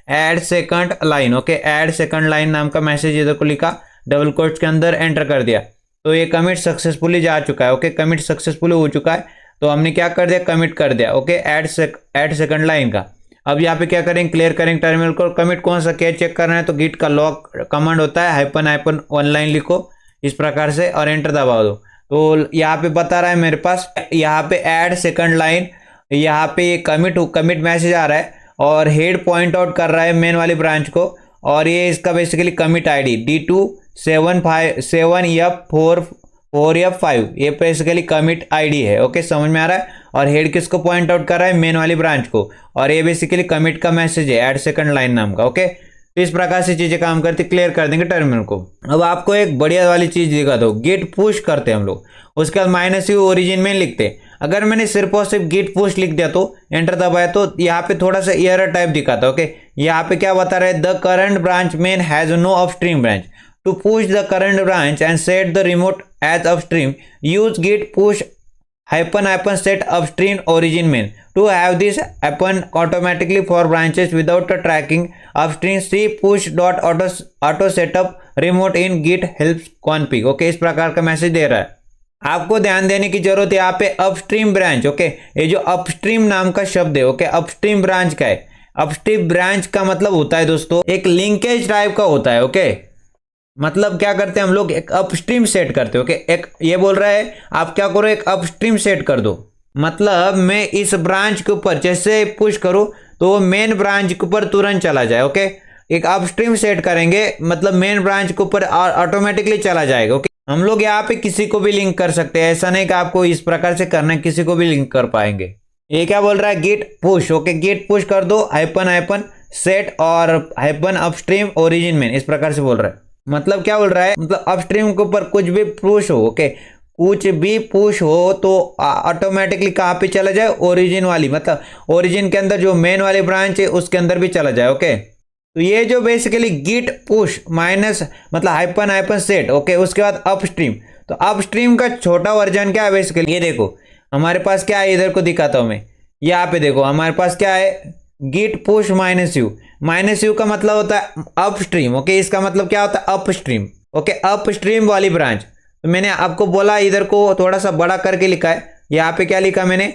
add second line, okay, add second line नाम का मैसेज इधर को लिखा, डबल कोट्स के अंदर एंटर कर दिया। तो ये कमिट सक्सेसफुली जा चुका है, ओके, कमिट सक्सेसफुली हो चुका है। तो हमने क्या कर दिया, कमिट कर दिया, ओके, ऐड सेकंड लाइन का। अब यहाँ पे क्या करेंगे, क्लियर करेंगे टर्मिनल को। कमिट कौन सा क्या चेक करना है, तो गिट का लॉग कमांड होता है, -1 लाइन लिखो इस प्रकार से और एंटर दबा दो। तो यहाँ पे बता रहा है मेरे पास, यहाँ पे ऐड सेकंड लाइन, यहाँ पे कमिट मैसेज आ रहा है और हेड पॉइंट आउट कर रहा है मेन वाली ब्रांच को और ये इसका बेसिकली कमिट ID D27574F5 ये बेसिकली कमिट ID है, ओके, समझ में आ रहा है। और हेड किसको पॉइंट आउट कर रहा है, मेन वाली ब्रांच को, और ये बेसिकली कमिट का मैसेज है, ऐड सेकंड लाइन नाम का, ओके। तो इस प्रकार से चीजें काम करती, क्लियर कर देंगे टर्मिनल को। अब आपको एक बढ़िया वाली चीज दिखा दो, गेट पुश करते हैं हम लोग, उसके बाद -u ओरिजिन में लिखते हैं। अगर मैंने सिर्फ और सिर्फ गेट पुश लिख दिया तो एंटर दबाया तो यहाँ पे थोड़ा सा एरर टाइप दिखाता, ओके। यहाँ पे क्या बता रहा है, the current branch main has no upstream branch, to push the current branch and set the remote as upstream use git push -- set upstream origin main to have this happen automatically for branches without tracking upstream, see push.auto setup remote in git helps config, okay, इस प्रकार का मैसेज दे रहा है। आपको ध्यान देने की जरूरत है यहाँ पे अपस्ट्रीम ब्रांच, ओके, ये जो अपस्ट्रीम नाम का शब्द है, ओके, अपस्ट्रीम ब्रांच का है। अपस्ट्रीम ब्रांच का मतलब होता है दोस्तों एक लिंकेज टाइप का होता है, ओके। मतलब क्या करते हैं हम लोग, एक अपस्ट्रीम सेट करते हैं, ओके। एक ये बोल रहा है आप क्या करो, एक अपस्ट्रीम सेट कर दो, मतलब मैं इस ब्रांच के ऊपर जैसे पुश करूं तो मेन ब्रांच के ऊपर तुरंत चला जाए, ओके। एक अपस्ट्रीम सेट करेंगे मतलब मेन ब्रांच के ऊपर ऑटोमेटिकली चला जाएगा, ओके। हम लोग यहाँ पे किसी को भी लिंक कर सकते हैं, ऐसा नहीं कि आपको इस प्रकार से करना है, किसी को भी लिंक कर पाएंगे। ये क्या बोल रहा है, git push. Okay, git push कर दो हाइपन हाइपन सेट और हाइपन अपस्ट्रीम ओरिजिन मेन, इस प्रकार से बोल रहा है। मतलब क्या बोल रहा है, मतलब अपस्ट्रीम के ऊपर कुछ भी पुश हो, ओके, कुछ भी पुश हो तो ऑटोमेटिकली कहाँ पे चला जाए, ओरिजिन वाली, मतलब ओरिजिन के अंदर जो मेन वाली ब्रांच है उसके अंदर भी चला जाए। ओके, तो ये जो बेसिकली गिट पुश माइनस मतलब हाइपन हाइपन सेट, ओके, उसके बाद अपस्ट्रीम। तो अपस्ट्रीम का छोटा वर्जन क्या है बेसिकली, ये देखो हमारे पास क्या है, इधर को दिखाता हूं मैं, यहाँ पे देखो हमारे पास क्या है, git push minus U. Minus U का मतलब होता है अपस्ट्रीम। ओके, इसका मतलब क्या होता है, अपस्ट्रीम। ओके, अपस्ट्रीम वाली ब्रांच। तो मैंने आपको बोला इधर को थोड़ा सा बड़ा करके लिखा है, यहाँ पे क्या लिखा मैंने,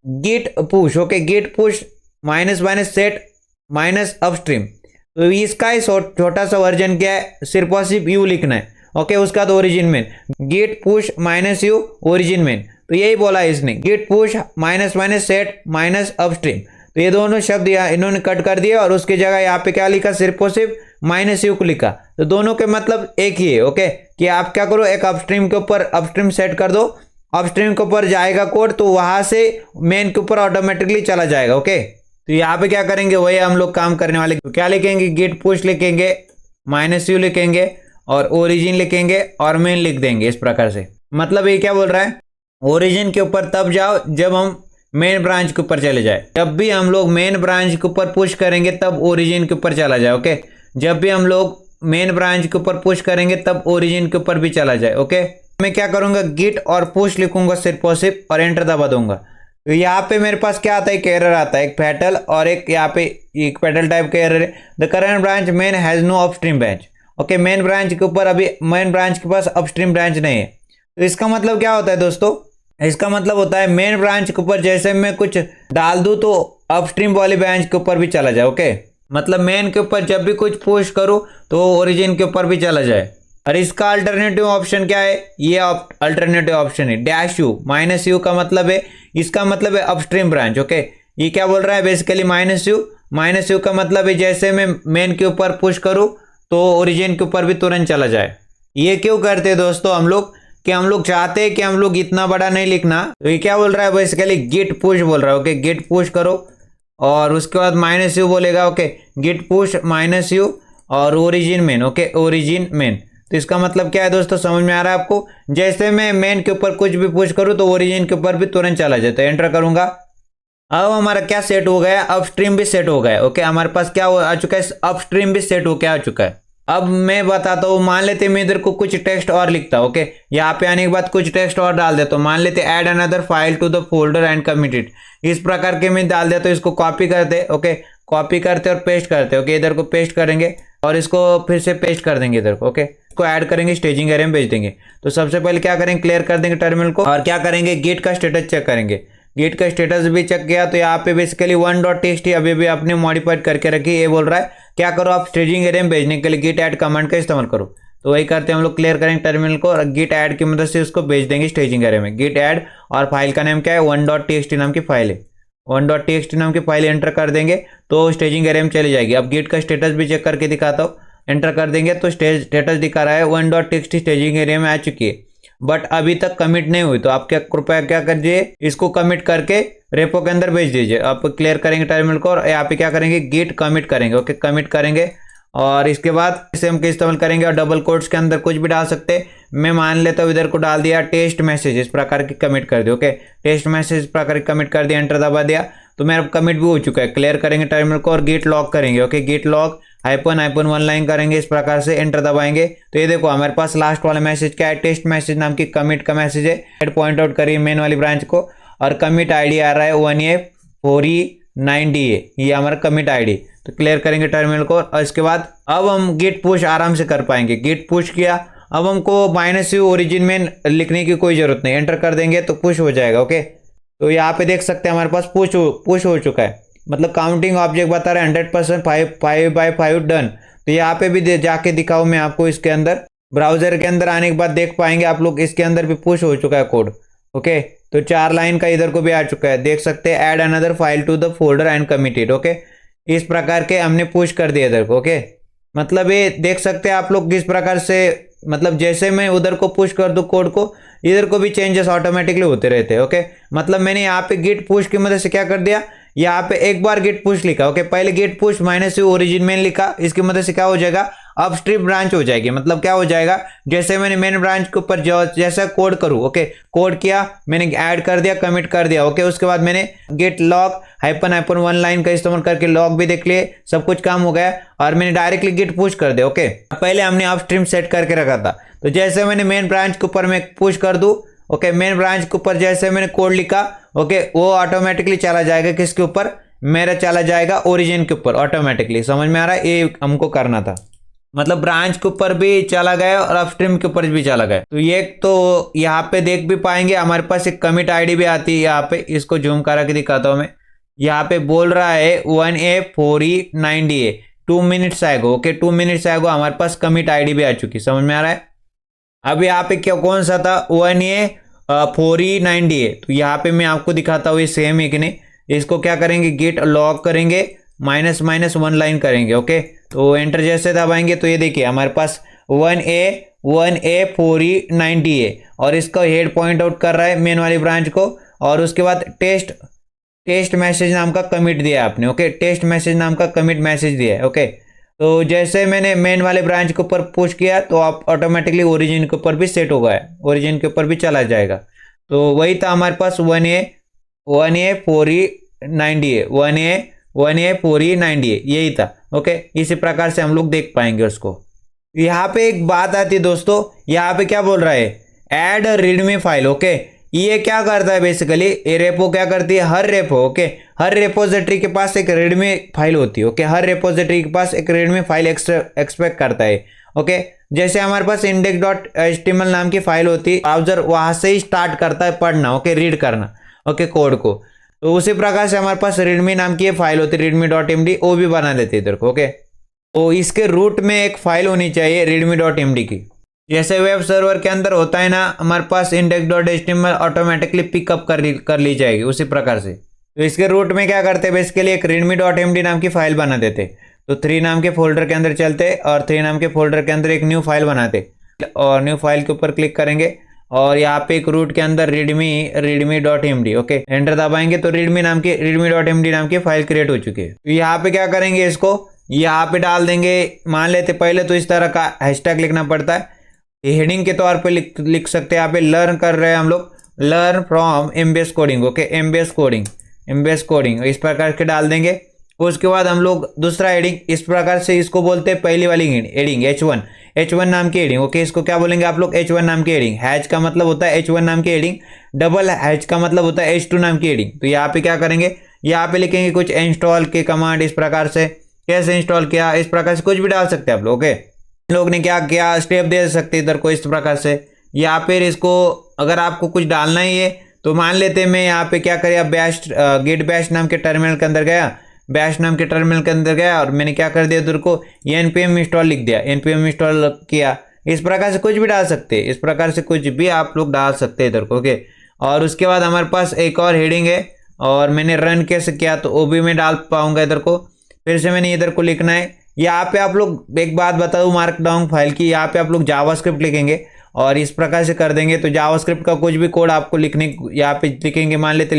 git push. Okay, git push minus minus set minus upstream. तो इसका ही छोटा सा वर्जन क्या है, सिर्फ और सिर्फ यू लिखना है। ओके, उसका तो origin main, git push minus U origin main. तो यही बोला है इसने, git push minus minus set minus upstream. तो ये दोनों शब्द इन्होंने कट कर दिए और उसकी जगह यहाँ पे क्या लिखा, सिर्फ और सिर्फ माइनस यू को लिखा। तो दोनों के मतलब एक ही है। ओके, कि आप क्या करो, एक अपस्ट्रीम के ऊपर अपस्ट्रीम सेट कर दो, अपस्ट्रीम के ऊपर जाएगा कोड तो वहां से मेन के ऊपर ऑटोमेटिकली चला जाएगा। ओके, तो यहाँ पे क्या करेंगे, वही हम लोग काम करने वाले। तो क्या लिखेंगे, गिट पुश लिखेंगे, माइनस यू लिखेंगे और ओरिजिन लिखेंगे और मेन लिख देंगे, इस प्रकार से। मतलब ये क्या बोल रहा है, ओरिजिन के ऊपर तब जाओ जब हम मेन ब्रांच के ऊपर चले जाए। जब भी हम लोग मेन ब्रांच के ऊपर पुश करेंगे तब ओरिजिन के ऊपर चला जाए। ओके, जब भी हम लोग मेन ब्रांच के ऊपर पुश करेंगे तब ओरिजिन के ऊपर भी चला जाए। ओके, मैं क्या करूंगा, गिट और पुश लिखूंगा सिर्फ और सिर्फ और एंटर दबा दूंगा। तो यहाँ पे मेरे पास क्या आता है, एक एरर आता है, एक फैटल और एक यहाँ पे एक फैटल टाइप का एरर है, the current branch main has no upstream branch. Okay, main branch के ऊपर अभी मेन ब्रांच के पास अपस्ट्रीम ब्रांच नहीं है। तो इसका मतलब क्या होता है दोस्तों, इसका मतलब होता है मेन ब्रांच के ऊपर जैसे मैं कुछ डाल दूं तो अपस्ट्रीम वाली ब्रांच के ऊपर भी चला जाए। ओके, मतलब मेन के ऊपर जब भी कुछ पुश करूं तो ओरिजिन के ऊपर भी चला जाए। और इसका अल्टरनेटिव ऑप्शन क्या है, ये अल्टरनेटिव ऑप्शन है डैश यू। माइनस यू का मतलब है, इसका मतलब है अपस्ट्रीम ब्रांच। ओके, ये क्या बोल रहा है basically, minus U. Minus U का मतलब है जैसे मैं मेन के ऊपर पुश करूं तो ओरिजिन के ऊपर भी तुरंत चला जाए। ये क्यों करते हैं दोस्तों हम लोग, कि हम लोग चाहते हैं कि हम लोग इतना बड़ा नहीं लिखना। तो ये क्या बोल रहा है बेसिकली, गिट पुश बोल रहा है। ओके, गिट पुश करो और उसके बाद माइनस यू बोलेगा। Okay, git push minus u और origin main. Okay, origin main. तो इसका मतलब क्या है दोस्तों, समझ में आ रहा है आपको, जैसे मैं मेन के ऊपर कुछ भी पुश करूं तो ओरिजिन के ऊपर भी तुरंत चला जाता है। एंटर करूंगा, अब हमारा क्या सेट हो गया, अपस्ट्रीम भी सेट हो गया। ओके, हमारे पास क्या आ चुका है, अपस्ट्रीम भी सेट होके आ चुका है। अब मैं बताता हूँ, मान लेते मैं इधर को कुछ टेक्स्ट और लिखता हूँ। ओके, यहाँ पे आने के बाद कुछ टेक्स्ट और डाल देता हूँ। मान लेते add another file to the folder and commit it, इस प्रकार के मैं डाल देता हूँ। इसको कॉपी करते, ओके, कॉपी करते और पेस्ट करते। ओके, इधर को पेस्ट करेंगे और इसको फिर से पेस्ट कर देंगे इधर को। ओके, इसको ऐड करेंगे, स्टेजिंग एरिया में भेज देंगे। तो सबसे पहले क्या करेंगे, क्लियर कर देंगे टर्मिनल को और क्या करेंगे, गिट का स्टेटस चेक करेंगे। गिट का स्टेटस भी चेक किया तो यहाँ पे बेसिकली 1.txt अभी भी आपने मॉडिफाइड करके रखी। ये बोल रहा है क्या करो, आप स्टेजिंग एरिया में भेजने के लिए गिट ऐड कमांड का इस्तेमाल करो। तो वही करते हैं हम लोग, क्लियर करेंगे टर्मिनल को और गिट ऐड की मदद से उसको भेज देंगे स्टेजिंग एरिया में। गिट ऐड और फाइल का नाम क्या है, 1.txt नाम की फाइल है। 1.txt नाम की फाइल एंटर कर देंगे तो स्टेजिंग एरिया में चली जाएगी। अब गिट का स्टेटस भी चेक करके दिखाता हूँ। एंटर कर देंगे तो स्टेटस दिखा रहा है 1.txt स्टेजिंग एरिया में आ चुकी है, बट अभी तक कमिट नहीं हुई। तो आप क्या कृपया क्या करिए, इसको कमिट करके रेपो के अंदर भेज दीजिए। आप क्लियर करेंगे टर्मिनल को और यहाँ पे क्या करेंगे, गिट कमिट करेंगे। ओके, कमिट करेंगे और इसके बाद सेम का इस्तेमाल करेंगे और डबल कोट्स के अंदर कुछ भी डाल सकते हैं। मैं मान लेता हूँ इधर को डाल दिया टेस्ट मैसेज, इस प्रकार की कमिट कर दिया। ओके, टेस्ट मैसेज इस प्रकार की कमिट कर दिया, एंटर दबा दिया तो मेरा कमिट भी हो चुका है। क्लियर करेंगे टर्मिनल को और गिट लॉग करेंगे। Okay, git log hyphen hyphen 1 line करेंगे, इस प्रकार से एंटर दबाएंगे। तो ये देखो हमारे पास लास्ट वाला मैसेज क्या है, टेस्ट मैसेज नाम की कमिट का मैसेज है। हेड पॉइंट आउट करिए मेन वाली ब्रांच को और कमिट आईडी आ रहा है 1A4E9DA, ये हमारा कमिट आईडी। तो क्लियर करेंगे टर्मिनल को और इसके बाद अब हम गिट पुश आराम से कर पाएंगे। गिट पुश किया, अब हमको -u ओरिजिन में लिखने की कोई जरूरत नहीं, एंटर कर देंगे तो पुश हो जाएगा। ओके, तो यहाँ पे देख सकते हैं हमारे पास पुश हो चुका है, मतलब काउंटिंग ऑब्जेक्ट बता रहा है 100% 5/5 डन। तो यहाँ पे भी जाके दिखाऊँ मैं आपको, इसके अंदर ब्राउजर के अंदर आने के बाद देख पाएंगे आप लोग, इसके अंदर भी पुश हो चुका है कोड। ओके, तो 4 लाइन का इधर को भी आ चुका है, देख सकते हैं add another file to the folder and commit it. Okay, इस प्रकार के हमने पुश कर दिया इधर को। ओके, मतलब ये देख सकते हैं आप लोग किस प्रकार से मतलब जैसे मैं उधर को पुश कर दूँ कोड को, इधर को भी चेंजेस ऑटोमेटिकली होते रहते हैं। ओके, मतलब मैंने यहाँ पे गिट पुश की मदद से क्या कर दिया, यहाँ पे एक बार गिट पुश लिखा। ओके, पहले git push -u origin main लिखा, इसकी मदद से क्या हो जाएगा, अपस्ट्रीम ब्रांच हो जाएगी। मतलब क्या हो जाएगा, जैसे मैंने मेन ब्रांच के ऊपर जैसा कोड करूँ, ओके, कोड किया मैंने, ऐड कर दिया, कमिट कर दिया। ओके, उसके बाद मैंने गेट लॉग -1 लाइन का इस्तेमाल करके लॉग भी देख लिए, सब कुछ काम हो गया और मैंने डायरेक्टली गिट पुश कर दिया। ओके, पहले हमने अपस्ट्रीम सेट करके रखा था, तो जैसे मैंने मेन ब्रांच के ऊपर मैं पुश कर दूं, ओके, मेन ब्रांच के ऊपर जैसे मैंने कोड लिखा, ओके, वो ऑटोमेटिकली चला जाएगा किसके ऊपर, मेरा चला जाएगा ओरिजिन के ऊपर ऑटोमेटिकली। समझ में आ रहा है, ये हमको करना था। मतलब ब्रांच के ऊपर भी चला गया और अपस्ट्रीम के ऊपर भी चला गया। तो ये तो यहाँ पे देख भी पाएंगे, हमारे पास एक कमिट आईडी भी आती है यहाँ पे, इसको जूम करा के दिखाता हूँ मैं। यहाँ पे बोल रहा है 1A4E90A 2 मिनट्स आएगा। ओके, 2 मिनट्स आएगा, हमारे पास कमिट आईडी भी आ चुकी। समझ में आ रहा है। अब यहाँ पे क्या कौन सा था, 1A4E90A, तो यहाँ पे मैं आपको दिखाता हूँ ये सेम है कि नहीं। इसको क्या करेंगे, गेट लॉग करेंगे, -1 लाइन करेंगे। ओके, तो एंटर जैसे दबाएंगे तो ये देखिए हमारे पास 1A4E90A और इसका हेड पॉइंट आउट कर रहा है मेन वाली ब्रांच को, और उसके बाद टेस्ट मैसेज नाम का कमिट दिया आपने। ओके, टेस्ट मैसेज नाम का कमिट मैसेज दिया है। ओके, तो जैसे मैंने मेन वाले ब्रांच के ऊपर पुश किया तो आप ऑटोमेटिकली ओरिजिन के ऊपर भी सेट हो गया, ओरिजिन के ऊपर भी चला जाएगा। तो वही था हमारे पास 1A4E90A यही था। ओके, इसी प्रकार से हम लोग देख पाएंगे उसको। यहाँ पे एक बात आती है दोस्तों, यहाँ पे क्या बोल रहा है, ऐड रीडमी फाइल। ओके, ये क्या करता है बेसिकली, ये रेपो क्या करती है, हर रेपो, ओके, हर रेपोजिटरी के पास एक रीडमी फाइल होती है। ओके, हर रेपोजिटरी के पास एक रीडमी फाइल एक्सपेक्ट करता है। ओके, जैसे हमारे पास index.html नाम की फाइल होती है, ब्राउजर वहां से ही स्टार्ट करता है पढ़ना, ओके, रीड करना, ओके, कोड को। तो उसी प्रकार से हमारे पास रीडमी नाम की फाइल होती है, readme.md, वो भी बना देते इधर को। ओके, तो इसके रूट में एक फाइल होनी चाहिए readme.md की, जैसे वेब सर्वर के अंदर होता है ना, हमारे पास index.html ऑटोमेटिकली पिकअप कर ली जाएगी उसी प्रकार से। तो इसके रूट में क्या करते हैं, बेसिकली एक readme.md नाम की फाइल बना देते। तो 3 नाम के फोल्डर के अंदर चलते और 3 नाम के फोल्डर के अंदर एक न्यू फाइल बनाते और न्यू फाइल के ऊपर क्लिक करेंगे और यहाँ पे एक रूट के अंदर readme.md, ओके, एंटर दबाएंगे तो readme.md नाम की फाइल क्रिएट हो चुकी है। तो यहाँ पे क्या करेंगे, इसको यहाँ पे डाल देंगे। मान लेते पहले तो इस तरह का हैशटैग लिखना पड़ता है, हेडिंग के तौर पे लिख सकते हैं। यहाँ पे लर्न कर रहे हैं हम लोग, learn from MBS coding. Okay, MBS coding इस प्रकार के डाल देंगे। उसके बाद हम लोग दूसरा हेडिंग इस प्रकार से, इसको बोलते हैं पहली वाली हेडिंग H1 नाम की हेडिंग। ओके, इसको क्या बोलेंगे आप लोग, H1 नाम की हेडिंग। हैच का मतलब होता है H1 नाम की हेडिंग, डबल हैच का मतलब होता है H2 नाम की हेडिंग। तो यहाँ पे क्या करेंगे, यहाँ पे लिखेंगे कुछ इंस्टॉल के कमांड, इस प्रकार से कैसे इंस्टॉल किया, इस प्रकार से कुछ भी डाल सकते हैं आप लोग। ओके, लोग ने क्या किया, स्टेप दे सकते इधर को इस प्रकार से। या फिर इसको अगर आपको कुछ डालना ही है तो मान लेते मैं यहाँ पे क्या करिए, बैश गेट बैश नाम के टर्मिनल के अंदर गया, और मैंने क्या कर दिया, इधर को npm इंस्टॉल लिख दिया, npm इंस्टॉल किया। इस प्रकार से कुछ भी डाल सकते हैं, इस प्रकार से कुछ भी आप लोग डाल सकते हैं इधर को। ओके, और उसके बाद हमारे पास एक और हेडिंग है और मैंने रन कैसे किया तो वो भी मैं डाल पाऊंगा इधर को। फिर से मैंने इधर को लिखना है। यहाँ पे आप लोग एक बात बता दूं मार्कडाउन फाइल की, यहाँ पे आप लोग जावास्क्रिप्ट लिखेंगे और इस प्रकार से कर देंगे तो जावास्क्रिप्ट का कुछ भी कोड आपको लिखने, यहाँ पे लिखेंगे। मान लेते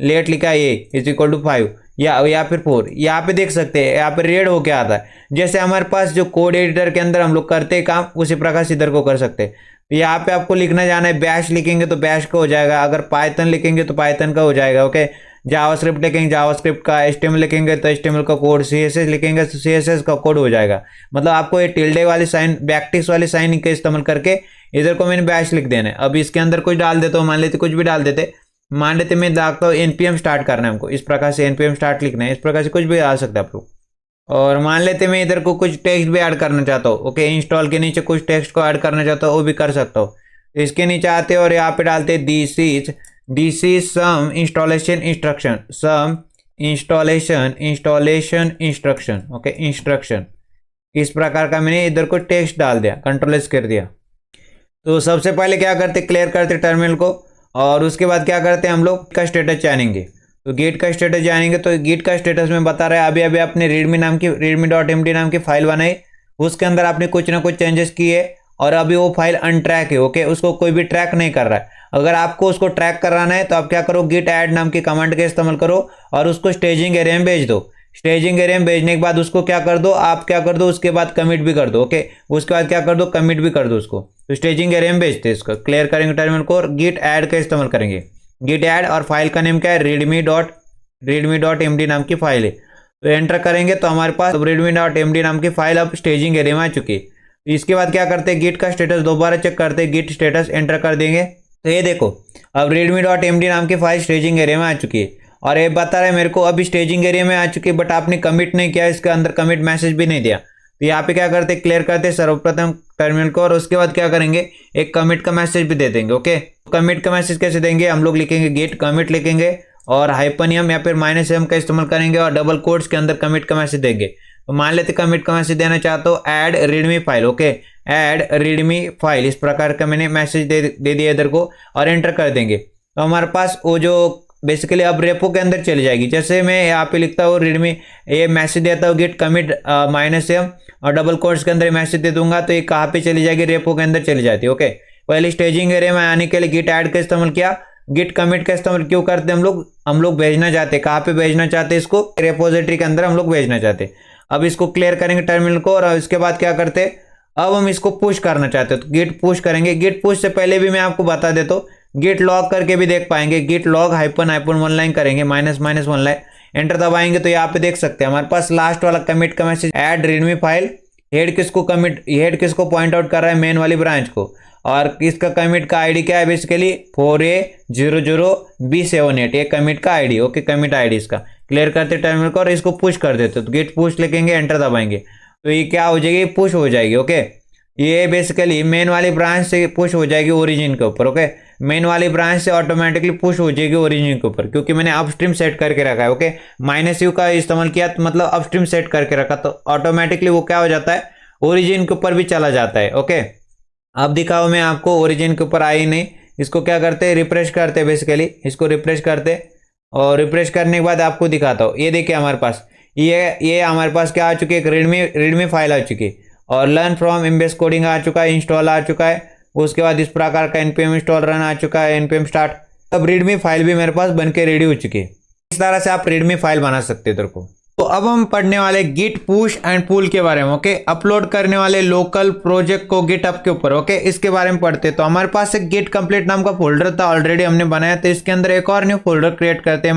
लेट लिखा है, ये = 5 या फिर 4। यहाँ पे देख सकते हैं, यहाँ पे रेड हो क्या आता है। जैसे हमारे पास जो कोड एडिटर के अंदर हम लोग करते हैं काम, उसी प्रकार से इधर को कर सकते हैं। तो यहाँ पे आपको लिखना जाना है, बैश लिखेंगे तो बैश का हो जाएगा, अगर पाइथन लिखेंगे तो पाइथन का हो जाएगा। ओके, जावास्क्रिप्ट लिखेंगे जावास्क्रिप्ट का, HTML लिखेंगे तो HTML का कोड, CSS लिखेंगे तो CSS का कोड हो जाएगा। मतलब आपको ये टिल्डे वाली साइन, बैकटिक्स वाली साइन का इस्तेमाल करके इधर को मैंने बैश लिख देना है। अब इसके अंदर कुछ डाल देता हूँ, मान लेते कुछ भी डाल देते, मान लेते मैं डालता हूँ npm स्टार्ट करना है हमको, इस प्रकार से npm स्टार्ट लिखना है। इस प्रकार से कुछ भी डाल सकते हैं आप लोग। और मान लेते मैं इधर को कुछ टेक्स्ट भी ऐड करना चाहता हूँ। ओके, इंस्टॉल के नीचे कुछ टेक्स्ट को ऐड करना चाहता हूँ, वो भी कर सकता हूँ। इसके नीचे आते और यहाँ पे डालते this is some installation instruction. Okay, instruction इस प्रकार का मैंने इधर को टेक्स्ट डाल दिया, कंट्रोल-S कर दिया। तो सबसे पहले क्या करते, क्लियर करते टर्मिनल को और उसके बाद क्या करते हैं हम लोग का स्टेटस जानेंगे। तो गेट का स्टेटस जानेंगे तो गेट का स्टेटस में बता रहा है अभी आपने readme.md नाम की फाइल बनाई, उसके अंदर आपने कुछ ना कुछ चेंजेस किए और अभी वो फाइल अनट्रैक है, ओके, उसको कोई भी ट्रैक नहीं कर रहा है। अगर आपको उसको ट्रैक कराना है तो आप क्या करो, गिट ऐड नाम की कमांड का इस्तेमाल करो और उसको स्टेजिंग एरिया में भेज दो। स्टेजिंग एरिया में भेजने के बाद उसको क्या कर दो, आप क्या कर दो, उसके बाद कमिट भी कर दो, ओके, उसके बाद क्या कर दो, कमिट भी कर दो उसको। तो स्टेजिंग एरिया में भेजते हैं इसको, क्लियर करेंगे टर्मिनल को और गिट ऐड का इस्तेमाल करेंगे। गिट ऐड और फाइल का नेम क्या है, readme.md नाम की फाइल है। तो एंटर करेंगे तो हमारे पास readme.md नाम की फाइल अब स्टेजिंग एरिया में आ चुकी है। तो इसके बाद क्या करते हैं, गिट का स्टेटस दोबारा चेक करते हैं, गिट स्टेटस एंटर कर देंगे। तो ये देखो अब readme.md नाम की फाइल स्टेजिंग एरिया में आ चुकी है और ये बता रहा है मेरे को अभी स्टेजिंग एरिया में आ चुकी है, बट आपने कमिट नहीं किया, इसके अंदर कमिट मैसेज भी नहीं दिया। तो यहाँ पे क्या करते हैं, क्लियर करते हैं सर्वप्रथम टर्मिनल को और उसके बाद क्या करेंगे, एक कमिट का मैसेज भी दे देंगे, ओके। कमिट का मैसेज कैसे देंगे, हम लोग लिखेंगे गेट कमिट लिखेंगे और -m या फिर -m का इस्तेमाल करेंगे और डबल कोट्स के अंदर कमिट का मैसेज देंगे। तो मान लेते कमिट का मैसेज देना चाहते हो, add readme file, okay, add readme file, इस प्रकार का मैंने मैसेज दे दिया इधर को और एंटर कर देंगे। तो हमारे पास वो जो बेसिकली अब रेपो के अंदर चली जाएगी। जैसे मैं यहाँ पे लिखता हूँ रीडमी, ये मैसेज देता हूँ गिट कमिट -m और डबल कोट्स के अंदर मैसेज दे दूंगा तो ये कहाँ पे चली जाएगी, रेपो के अंदर चली जाती है, ओके। पहले स्टेजिंग एरिया में आने के लिए गिट ऐड का इस्तेमाल किया, गिट कमिट का इस्तेमाल क्यों करते हैं हम लोग भेजना चाहते हैं, कहाँ पे भेजना चाहते हैं इसको, रेपोजिटरी के अंदर हम लोग भेजना चाहते हैं। अब इसको क्लियर करेंगे टर्मिनल को और इसके बाद क्या करते हैं, अब हम इसको पुश करना चाहते हैं तो गिट पुश करेंगे। गिट पुश से पहले भी मैं आपको बता देता हूँ, गिट लॉग करके भी देख पाएंगे, गिट लॉग -1 लाइन करेंगे, -1 लाइन एंटर दबाएंगे तो यहाँ पे देख सकते हैं हमारे पास लास्ट वाला कमिट का message, add readme file, head किसको पॉइंट आउट कर रहा है, मेन वाली ब्रांच को, और इसका कमिट का आईडी क्या है, बेसिकली 4A00B78, ये कमिट का आईडी, ओके, कमिट आईडी इसका। क्लियर करते टर्मिनल को और इसको पुश कर देते तो गिट पुश लिखेंगे, एंटर दबाएंगे तो ये क्या हो जाएगी, पुश हो जाएगी, ओके। ये बेसिकली मेन वाली ब्रांच से पुश हो जाएगी ओरिजिन के ऊपर, ओके, मेन वाली ब्रांच से ऑटोमेटिकली पुश हो जाएगी ओरिजिन के ऊपर, क्योंकि मैंने अपस्ट्रीम सेट करके रखा है, ओके। -u का इस्तेमाल किया तो मतलब अपस्ट्रीम सेट करके रखा तो ऑटोमेटिकली वो क्या हो जाता है, ओरिजिन के ऊपर भी चला जाता है, ओके। अब दिखाओ मैं आपको, ओरिजिन के ऊपर आई नहीं, इसको क्या करते हैं, रिफ्रेश करते हैं, बेसिकली इसको रिफ्रेश करते और रिफ्रेश करने के बाद आपको दिखाता हूँ। ये देखिए हमारे पास ये हमारे पास क्या आ चुकी है, रीडमी फाइल आ चुकी है और लर्न फ्रॉम एम्बेस कोडिंग आ चुका है, इंस्टॉल आ चुका है, उसके बाद इस प्रकार का npm इंस्टॉल रन आ चुका है, npm स्टार्ट। अब रीडमी फाइल भी मेरे पास बन के रेडी हो चुकी है। इस तरह से आप रीडमी फाइल बना सकते हो तेरे को। तो अब हम पढ़ने वाले गिट पुश एंड पुल के बारे में, ओके, अपलोड करने वाले लोकल प्रोजेक्ट को गिटहब के ऊपर, ओके, इसके बारे में पढ़ते। तो हमारे पास एक गिट कंप्लीट नाम का फोल्डर था, ऑलरेडी हमने बनाया, तो इसके अंदर एक और न्यू फोल्डर क्रिएट करते हैं।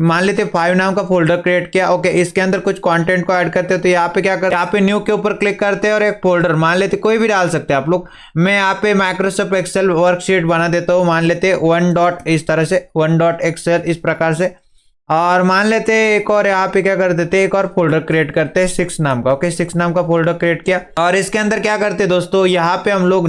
मान लेते 5 नाम का फोल्डर क्रिएट किया, ओके, इसके अंदर कुछ कंटेंट को ऐड करते हैं। तो यहाँ पे क्या करते हैं, यहाँ पे न्यू के ऊपर क्लिक करते हैं और एक फोल्डर मान लेते, कोई भी डाल सकते हैं आप लोग। मैं यहाँ पे माइक्रोसॉफ्ट एक्सेल वर्कशीट बना देता हूँ, मान लेते 1. इस तरह से 1.excel इस प्रकार से, और मान लेते एक और यहाँ पे क्या कर देते, एक और फोल्डर क्रिएट करते हैं 6 नाम का, ओके, 6 नाम का फोल्डर क्रिएट किया और इसके अंदर क्या करते हैं दोस्तों, यहाँ पे हम लोग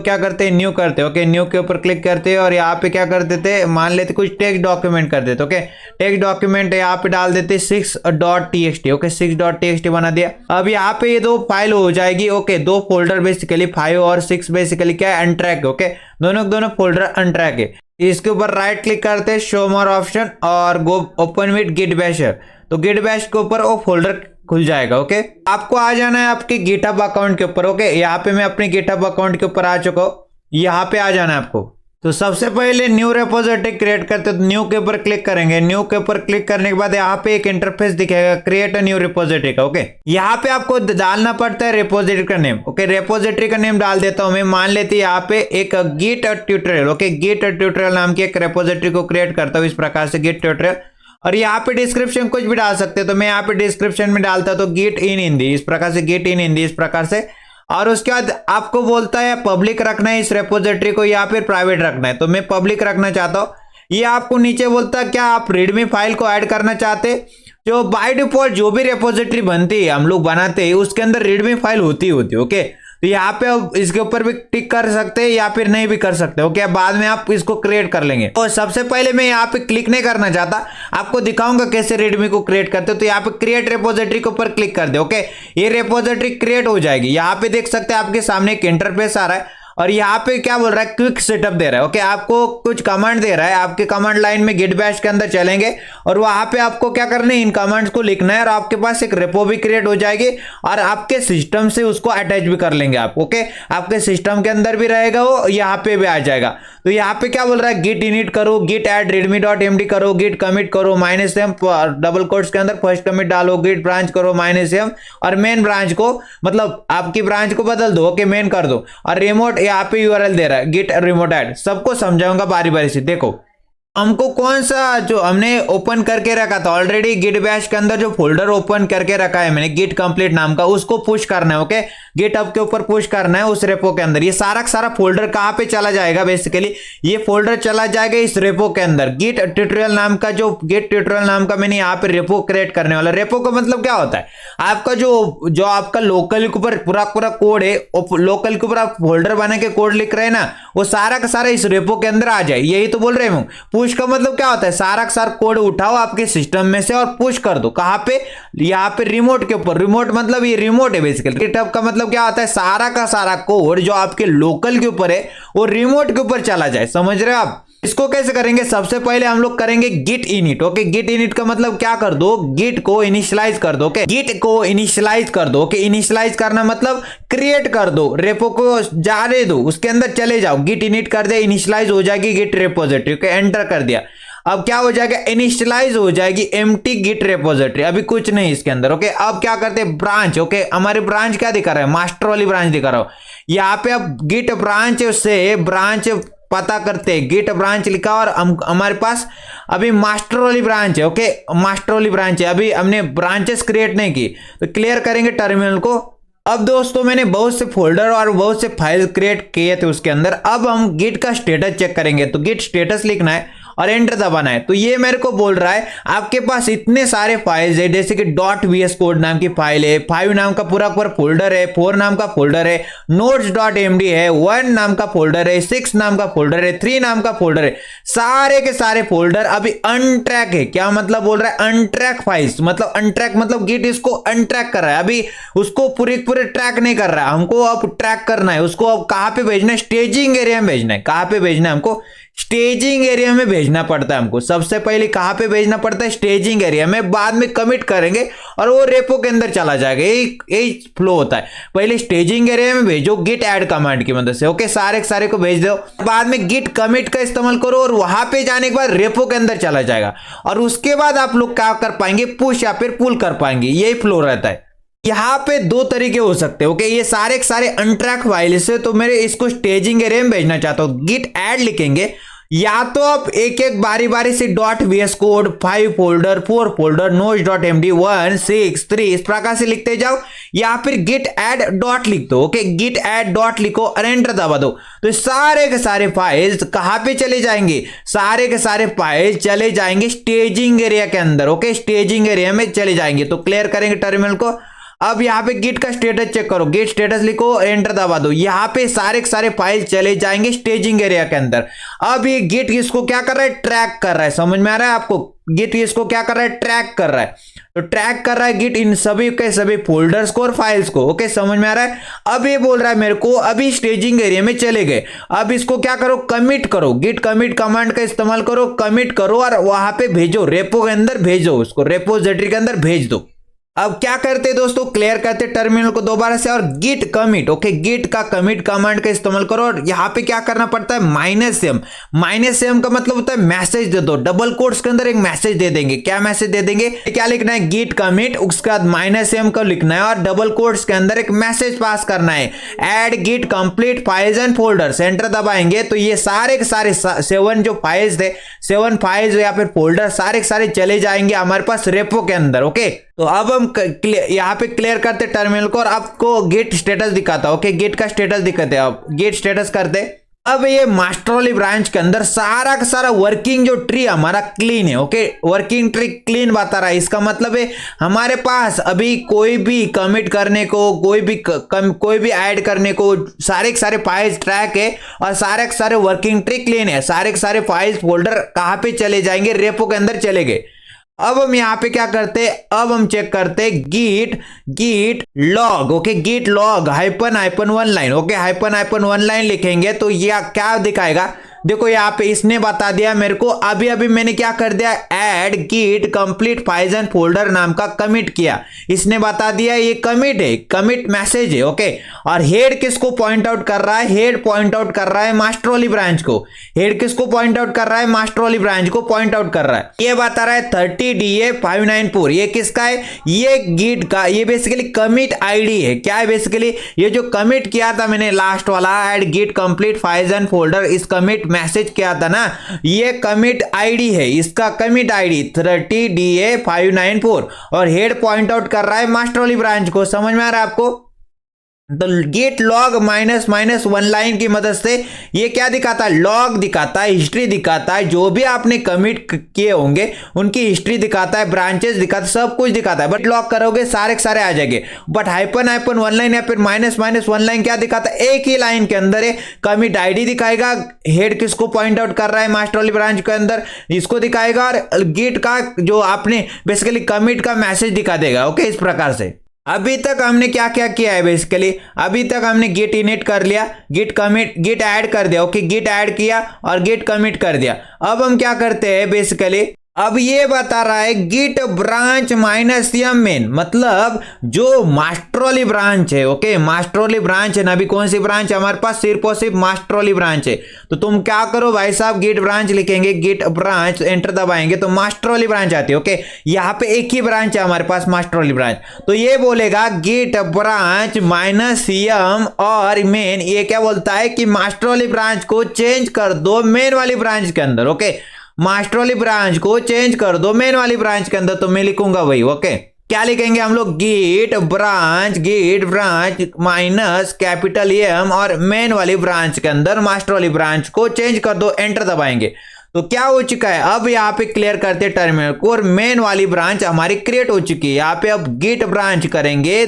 क्या करते हैं, न्यू करते हैं, ओके, न्यू के ऊपर क्लिक करते हैं और यहाँ पे क्या कर देते हैं, मान लेते कुछ टेक्स्ट डॉक्यूमेंट कर देते, ओके, टेक्स्ट डॉक्यूमेंट यहाँ पे डाल देते 6.txt, ओके, 6.txt बना दिया। अब यहाँ पे ये 2 फाइल हो जाएगी, ओके, 2 फोल्डर बेसिकली 5 और 6 बेसिकली क्या है, अनट्रैक, ओके, दोनों फोल्डर अनट्रैक है। इसके ऊपर राइट क्लिक करते हैं, शो मोर ऑप्शन और गो ओपन विद गिट बैशर, तो गिट बैश के ऊपर वो फोल्डर खुल जाएगा, ओके। आपको आ जाना है आपके गिटहब अकाउंट के ऊपर, ओके, यहाँ पे मैं अपने गिटहब अकाउंट के ऊपर आ चुका हूँ, यहाँ पे आ जाना है आपको। तो सबसे पहले न्यू रेपोजिटरी क्रिएट करते हैं, तो न्यू के ऊपर क्लिक करेंगे। न्यू के ऊपर क्लिक करने के बाद यहाँ पे एक इंटरफेस दिखेगा, क्रिएट अ न्यू रेपोजिटरी का, ओके। यहाँ पे आपको डालना पड़ता है रेपोजिटरी का नेम, ओके, रेपोजिटरी का नेम डाल देता हूँ मैं, मान लेते यहाँ पे एक git tutorial, okay, git tutorial नाम की एक रेपोजिटरी को क्रिएट करता हूँ इस प्रकार से, गिट ट्यूटोरियल। और यहाँ पे डिस्क्रिप्शन कुछ भी डाल सकते हैं, तो मैं यहाँ पे डिस्क्रिप्शन में डालता हूँ तो गिट इन हिंदी, इस प्रकार से गिट इन हिंदी, इस प्रकार से। और उसके बाद आपको बोलता है पब्लिक रखना है इस रेपोजिटरी को या फिर प्राइवेट रखना है, तो मैं पब्लिक रखना चाहता हूँ। ये आपको नीचे बोलता है क्या आप रीडमी फाइल को ऐड करना चाहते, जो बाय डिफॉल्ट जो भी रेपोजिटरी बनती है हम लोग बनाते हैं उसके अंदर रीडमी फाइल होती है, ओके। तो यहाँ पे अब इसके ऊपर भी टिक कर सकते हैं या फिर नहीं भी कर सकते, ओके, बाद में आप इसको क्रिएट कर लेंगे। और सबसे पहले मैं यहाँ पे क्लिक नहीं करना चाहता, आपको दिखाऊंगा कैसे रीडमी को क्रिएट करते हो। तो यहाँ पे क्रिएट रेपोजिटरी के ऊपर क्लिक कर दे, ओके, ये रेपोजिटरी क्रिएट हो जाएगी। यहाँ पे देख सकते हैं आपके सामने एक इंटरफेस आ रहा है और यहाँ पे क्या बोल रहा है, क्विक सेटअप दे रहा है। ओके, आपको कुछ कमांड दे रहा है, आपके कमांड लाइन में गिट बैश के अंदर चलेंगे और वहां पे आपको क्या करना है, इन कमांड्स को लिखना है और आपके पास एक रेपो भी क्रिएट हो जाएगी और आपके सिस्टम से उसको अटैच भी कर लेंगे आप। ओके, आपके सिस्टम के अंदर भी रहेगा, वो यहाँ पे भी आ जाएगा। तो यहाँ पे क्या बोल रहा है, गिट इनिट करो, गिट एड readme.md करो, गिट कमिट करो -m डबल कोट्स के अंदर फर्स्ट कमिट डालो, गिट ब्रांच करो -m और मेन ब्रांच को मतलब आपकी ब्रांच को बदल दो। ओके, मेन कर दो और रिमोट यहाँ पे यूआरएल दे रहा है, गिट रिमोट ऐड। सबको समझाऊंगा बारी बारी से। देखो हमको कौन सा जो हमने ओपन करके रखा था ऑलरेडी गिट बैश के अंदर, जो फोल्डर ओपन करके रखा है मैंने गिट कंप्लीट नाम का, उसको पुश करना है। ओके, गिट हब के ऊपर पुश करना है उस रेपो के अंदर। ये सारा फोल्डर कहां पे चला जाएगा, बेसिकली ये फोल्डर चला जाएगा इस रेपो के अंदर। गिट ट्यूटोरियल नाम का, जो गिट ट्यूटोरियल नाम का मैंने यहाँ पे रेपो क्रिएट करने वाला। रेपो का मतलब क्या होता है, आपका जो आपका लोकल के ऊपर पूरा कोड है, लोकल के ऊपर आप फोल्डर बना के कोड लिख रहे हैं ना, वो सारा का सारा इस रेपो के अंदर आ जाए। यही तो बोल रहे हैं। पुश का मतलब क्या होता है, सारा का सारा कोड उठाओ आपके सिस्टम में से और पुश कर दो। कहां पे, यहाँ पे रिमोट के ऊपर। रिमोट मतलब ये रिमोट है बेसिकली। गिटहब का मतलब क्या होता है, सारा का सारा कोड जो आपके लोकल के ऊपर है वो रिमोट के ऊपर चला जाए। समझ रहे हो आप? इसको कैसे करेंगे, सबसे पहले हम लोग करेंगे git init. Okay, git init का मतलब क्या कर दो, गिट को इनिशियलाइज कर दो। ओके, गिट को इनिशियलाइज कर दो। ओके, इनिशियलाइज करना मतलब क्रिएट कर दो, रेपो को जाने दो, उसके अंदर चले जाओ। गिट इनिट कर दे, इनिशियलाइज हो जाएगी गिट रेपोजिटरी। ओके, एंटर कर दिया। अब क्या हो जाएगा, इनिशियलाइज हो जाएगी एम्प्टी गिट रेपोजिटरी। अभी कुछ नहीं इसके अंदर। ओके, अब क्या करते हैं, ब्रांच। ओके, हमारे ब्रांच क्या दिखा रहा है, मास्टर वाली ब्रांच दिखा रहा हो। यहाँ पे अब गिट ब्रांच से ब्रांच पता करते हैं, गिट ब्रांच लिखा और हमारे पास अभी मास्टर वाली ब्रांच है। ओके, मास्टर वाली ब्रांच है, अभी हमने ब्रांचेस क्रिएट नहीं की। तो क्लियर करेंगे टर्मिनल को। अब दोस्तों मैंने बहुत से फोल्डर और बहुत से फाइल क्रिएट किए थे उसके अंदर। अब हम गिट का स्टेटस चेक करेंगे। तो गिट स्टेटस लिखना है और एंटर दबाना है। तो ये मेरे को बोल रहा है आपके पास इतने सारे फाइल्स है, जैसे कि .vs कोड नाम की फाइल है, 5 नाम का पूरा फोल्डर है, 4 नाम का फोल्डर है, notes.md है, 1 नाम का फोल्डर है, 6 नाम का फोल्डर है, 3 नाम का फोल्डर है। सारे के सारे फोल्डर अभी अनट्रैक है। क्या मतलब बोल रहा है, अनट्रैक फाइल्स। मतलब अनट्रैक मतलब गिट इसको अनट्रैक कर रहा है, अभी उसको पूरे ट्रैक नहीं कर रहा है। हमको अब ट्रैक करना है उसको। अब कहां पे भेजना है, स्टेजिंग एरिया में भेजना है। कहां पे भेजना है, हमको स्टेजिंग एरिया में भेजना पड़ता है। हमको सबसे पहले कहां पे भेजना पड़ता है, स्टेजिंग एरिया में। बाद में कमिट करेंगे और वो रेपो के अंदर चला जाएगा। यही फ्लो होता है। पहले स्टेजिंग एरिया में भेजो गिट ऐड कमांड की मदद से। ओके, सारे को भेज दो। बाद में गिट कमिट का इस्तेमाल करो और वहां पे जाने के बाद रेपो के अंदर चला जाएगा और उसके बाद आप लोग क्या कर पाएंगे, पुश या फिर पुल कर पाएंगे। यही फ्लो रहता है। यहाँ पे 2 तरीके हो सकते हैं। ओके, ये सारे के सारे अनट्रैक फाइल से, तो मेरे इसको स्टेजिंग एरिया में भेजना चाहता हूँ। गिट ऐड लिखेंगे, या तो आप एक एक बारी बारी से .vs code, 5 folder, 4 folder, notes.md, 1, 6, 3 इस प्रकार से लिखते जाओ, या फिर गिट ऐड डॉट लिख दो। ओके, गिट ऐड डॉट लिखो और एंटर दबा दो। तो सारे के सारे फाइल्स कहां पे चले जाएंगे, सारे के सारे फाइल चले जाएंगे स्टेजिंग एरिया के अंदर। ओके, स्टेजिंग एरिया में चले जाएंगे। तो क्लियर करेंगे टर्मिनल को। अब यहाँ पे गिट का स्टेटस चेक करो, गिट स्टेटस लिखो, एंटर दबा दो। यहाँ पे सारे के सारे फाइल चले जाएंगे स्टेजिंग एरिया के अंदर। अब ये गिट इसको क्या कर रहा है, ट्रैक कर रहा है। समझ में आ रहा है आपको, गिट इसको क्या कर रहा है, ट्रैक कर रहा है। तो ट्रैक कर रहा है गिट इन सभी के सभी फोल्डर्स को और फाइल्स को। ओके, समझ में आ रहा है। अब ये बोल रहा है मेरे को अभी स्टेजिंग एरिया में चले गए, अब इसको क्या करो, कमिट करो। गिट कमिट कमांड का इस्तेमाल करो, कमिट करो और वहां पे भेजो, रेपो के अंदर भेजो, उसको रेपोजिटरी के अंदर भेज दो। अब क्या करते हैं दोस्तों, क्लियर करते टर्मिनल को दोबारा से और गिट कमिट। ओके, गिट का कमिट कमांड का इस्तेमाल करो और यहाँ पे क्या करना पड़ता है, -m। -m का मतलब होता है मैसेज दे दो। डबल कोट्स के अंदर एक मैसेज दे देंगे। क्या मैसेज दे देंगे, क्या लिखना है, गिट कमिट, उसके बाद -m को लिखना है और डबल कोट्स के अंदर एक मैसेज पास करना है, add git complete files and folders. Enter दबाएंगे तो ये सारे के सारे 7 जो फाइल्स थे, 7 फाइल्स या फिर फोल्डर सारे के सारे चले जाएंगे हमारे पास रेपो के अंदर। ओके, तो अब हम यहाँ पे क्लियर करते टर्मिनल को और आपको गिट स्टेटस दिखाता हूं। ओके, गिट का स्टेटस दिखाते हैं। आप गिट स्टेटस करते। अब ये मास्टर वाली ब्रांच के अंदर सारा का सारा वर्किंग जो ट्री हमारा क्लीन है। ओके, वर्किंग ट्री क्लीन बता रहा है। इसका मतलब है हमारे पास अभी कोई भी कमिट करने को, कोई भी ऐड करने को, सारे के सारे फाइल्स ट्रैक है और सारे के सारे वर्किंग ट्री क्लीन है। सारे के सारे फाइल्स फोल्डर कहाँ पे चले जाएंगे, रेपो के अंदर चले गए। अब हम यहाँ पे क्या करते, अब हम चेक करते git git log, okay git log hyphen one line, okay hyphen one line लिखेंगे तो ये क्या दिखाएगा, देखो यहाँ पे इसने बता दिया मेरे को, अभी अभी मैंने क्या कर दिया, add git complete files and folder नाम का कमिट किया, इसने बता दिया ये कमिट है, कमिट मैसेज है, ओके। और हेड किसको पॉइंट आउट कर रहा है, हेड पॉइंट आउट कर रहा है मास्टर वाली ब्रांच को, हेड किसको पॉइंट आउट कर रहा है, मास्टर वाली ब्रांच को पॉइंट आउट कर रहा है। ये बता रहा है 30DA594, ये किसका है, ये गिट का, ये बेसिकली कमिट आईडी है। क्या है बेसिकली, ये जो कमिट किया था मैंने लास्ट वाला add git complete files and folder, इस कमिट मैसेज किया था ना, ये कमिट आईडी है, इसका कमिट आईडी 30DA594 और हेड पॉइंट आउट कर रहा है मास्टर वाली ब्रांच को। समझ में आ रहा है आपको? तो git log minus one line की मदद से ये क्या दिखाता है, लॉग दिखाता है, हिस्ट्री दिखाता है, जो भी आपने कमिट किए होंगे उनकी हिस्ट्री दिखाता है, ब्रांचेस दिखाता है, सब कुछ दिखाता है। बट लॉग करोगे सारे के सारे आ जाएंगे। बट हाइपन वन लाइन या फिर माइनस वन लाइन क्या दिखाता है, एक ही लाइन के अंदर है कमिट आईडी दिखाएगा, हेड किसको पॉइंट आउट कर रहा है मास्टर वाली ब्रांच के अंदर इसको दिखाएगा, और गिट का जो आपने बेसिकली कमिट का मैसेज दिखा देगा। ओके, इस प्रकार से अभी तक हमने क्या क्या किया है, बेसिकली अभी तक हमने गिट इनिट कर लिया, गिट कमिट, गिट ऐड कर दिया, ओके गिट ऐड किया और गिट कमिट कर दिया। अब हम क्या करते हैं बेसिकली, अब ये बता रहा है गिट ब्रांच -m मेन, मतलब जो मास्टर वाली ब्रांच है, ओके मास्टर वाली ब्रांच है ना, अभी कौन सी ब्रांच है हमारे पास, सिर्फ और सिर्फ मास्टर वाली ब्रांच है। तो तुम क्या करो भाई साहब, गिट ब्रांच लिखेंगे, गिट ब्रांच एंटर दबाएंगे तो मास्टर वाली ब्रांच आती है। ओके, यहाँ पे एक ही ब्रांच है हमारे पास मास्टर वाली ब्रांच, तो ये बोलेगा गिट ब्रांच -m और मेन, ये क्या बोलता है कि मास्टर वाली ब्रांच को चेंज कर दो मेन वाली ब्रांच के अंदर। ओके, मास्टर वाली ब्रांच को चेंज कर दो मेन वाली ब्रांच के अंदर, तो मैं लिखूंगा वही। ओके, क्या लिखेंगे हम लोग, गिट ब्रांच माइनस M और मेन वाली ब्रांच के अंदर मास्टर वाली ब्रांच को चेंज कर दो, एंटर दबाएंगे तो क्या हो चुका है। अब यहाँ पे क्लियर करते टर्मिनल को और मेन वाली ब्रांच हमारी क्रिएट हो चुकी है। यहाँ पे अब गिट ब्रांच करेंगे,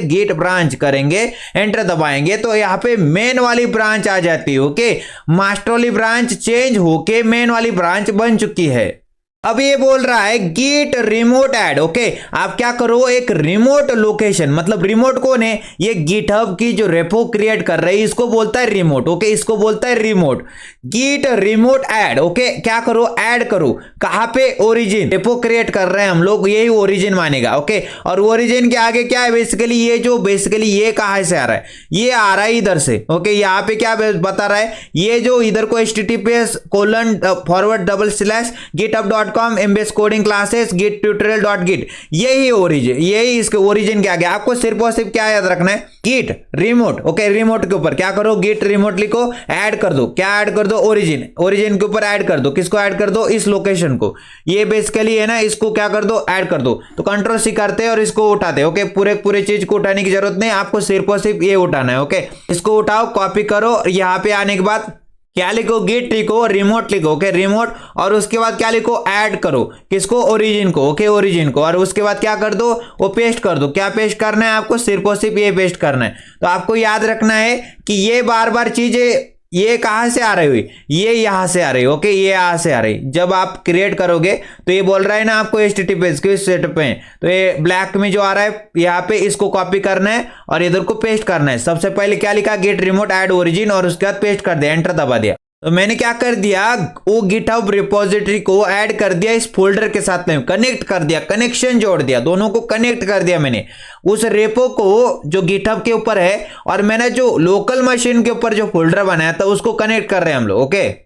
एंटर दबाएंगे तो यहाँ पे मेन वाली ब्रांच आ जाती है। ओके, मास्टर वाली ब्रांच चेंज होके मेन वाली ब्रांच बन चुकी है। अब ये बोल रहा है गिट रिमोट ऐड। ओके, आप क्या करो, एक रिमोट लोकेशन, मतलब रिमोट कौन है, ये गिटहब की जो रेपो क्रिएट कर रही है इसको बोलता है रिमोट। ओके, इसको बोलता है remote, git remote add. Okay, क्या करो, ऐड करो कहां पे, ओरिजिन, रेपो क्रिएट कर रहे हैं हम लोग, यही ओरिजिन मानेगा। ओके, और ओरिजिन के आगे क्या है बेसिकली, ये जो बेसिकली ये कहां से आ रहा है, ये आ रहा है इधर से। ओके, यहाँ पे क्या बता रहा है, ये जो इधर को https://github.com MBS coding classes git tutorial dot git, यही ओरिजिन, यही इसके ओरिजिन के आगे आपको सिर्फ और सिर्फ क्या याद रखना है, गिट रिमोट। ओके, रिमोट के ऊपर क्या करो, गिट रिमोट लिखो, ऐड कर दो, क्या ऐड कर दो, ओरिजिन के ऊपर ऐड कर दो, किसको ऐड कर दो, इस लोकेशन को, ये बेसिकली है ना, इसको क्या कर दो, ऐड कर दो। तो कंट्रोल सी करते हैं और इसको उठाते हैं। ओके, पूरे चीज को उठाने की जरूरत नहीं, आपको सिर्फ और सिर्फ ये उठाना है। ओके, इसको उठाओ, कॉपी करो, यहाँ पे आने के बाद क्या लिखो, गिट लिखो, रिमोट लिखो। ओके, रिमोट, और उसके बाद क्या लिखो, ऐड करो, किसको, ओरिजिन को। ओके, ओरिजिन को, और उसके बाद क्या कर दो, वो पेस्ट कर दो। क्या पेस्ट करना है आपको, सिर्फ और सिर्फ ये पेस्ट करना है। तो आपको याद रखना है कि ये बार बार चीजें ये कहां से आ रही हुई, ये यहां से आ रही। ओके, ये यहां से आ रही। जब आप क्रिएट करोगे तो ये बोल रहा है ना आपको HTTPS किस सेटअप पे, तो ये ब्लैक में जो आ रहा है यहाँ पे इसको कॉपी करना है और इधर को पेस्ट करना है। सबसे पहले क्या लिखा, गेट रिमोट ऐड ओरिजिन, और उसके बाद पेस्ट कर दिया, एंटर दबा दिया। तो मैंने क्या कर दिया, वो गिटहब रिपोजिटरी को ऐड कर दिया, इस फोल्डर के साथ में कनेक्ट कर दिया, कनेक्शन जोड़ दिया, दोनों को कनेक्ट कर दिया मैंने उस रेपो को जो गिटहब के ऊपर है, और मैंने जो लोकल मशीन के ऊपर जो फोल्डर बनाया था उसको कनेक्ट कर रहे हैं हम लोग। ओके,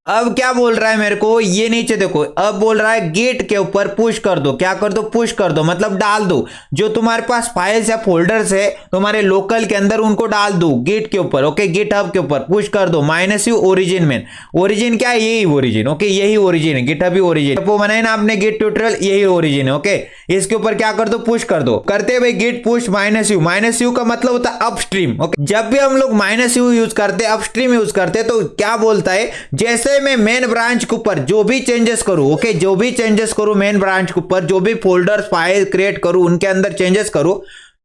अब क्या बोल रहा है मेरे को, ये नीचे देखो, अब बोल रहा है गिट के ऊपर पुश कर दो। क्या कर दो, पुश कर दो, मतलब डाल दो, जो तुम्हारे पास फाइल्स या फोल्डर्स है तुम्हारे लोकल के अंदर उनको डाल दो गिट के ऊपर। ओके, गिट हब के ऊपर पुश कर दो, -u ओरिजिन में। ओरिजिन क्या है, यही ओरिजिन। ओके, यही ओरिजिन है, गिट हब ही ओरिजिन, वो बनाए ना आपने गिट ट्यूटोरियल, यही ओरिजिन है। ओके, इसके ऊपर क्या कर दो, पुश कर दो, करते भाई गिट पुश -u का मतलब होता है अपस्ट्रीम। ओके, जब भी हम लोग -u यूज करते, अपस्ट्रीम यूज करते, तो क्या बोलता है, जैसे मैं मेन ब्रांच के ऊपर जो भी चेंजेस करूं, ओके जो भी चेंजेस करूं मेन ब्रांच के ऊपर, जो भी फोल्डर फाइल क्रिएट करूं उनके अंदर चेंजेस करूं,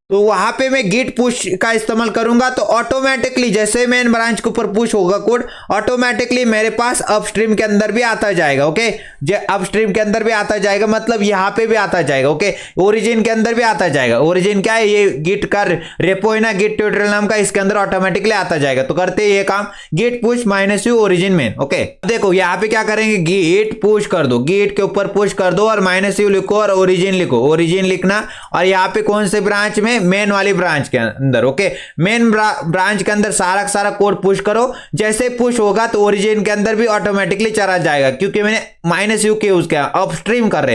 तो वहां पे मैं गिट पुश का इस्तेमाल करूंगा तो ऑटोमेटिकली जैसे मेन ब्रांच के ऊपर पुश होगा कोड, ऑटोमेटिकली मेरे पास अपस्ट्रीम के अंदर भी आता जाएगा। ओके, अपस्ट्रीम के अंदर भी आता जाएगा, मतलब यहाँ पे भी आता जाएगा। ओके, ओरिजिन के अंदर भी आता जाएगा। ओरिजिन क्या है, ये गिट का रेपो है ना, गिट ट्यूटोरियल नाम का, इसके अंदर ऑटोमेटिकली आता जाएगा। तो करते ये काम git push -u origin main. Okay, देखो यहाँ पे क्या करेंगे, गिट पुश कर दो, गिट के ऊपर पुश कर दो और -u लिखो और ओरिजिन लिखो। ओरिजिन लिखना और यहाँ पे कौन से ब्रांच में, मेन वाली ब्रांच के अंदर। ओके, मेन ब्रांच के अंदर सारा कोड पुश करो। जैसे पुश होगा तो ओरिजिन के अंदर भी ऑटोमेटिकली चला जाएगा, क्योंकि मैंने -u के यूज किया, अपस्ट्रीम कर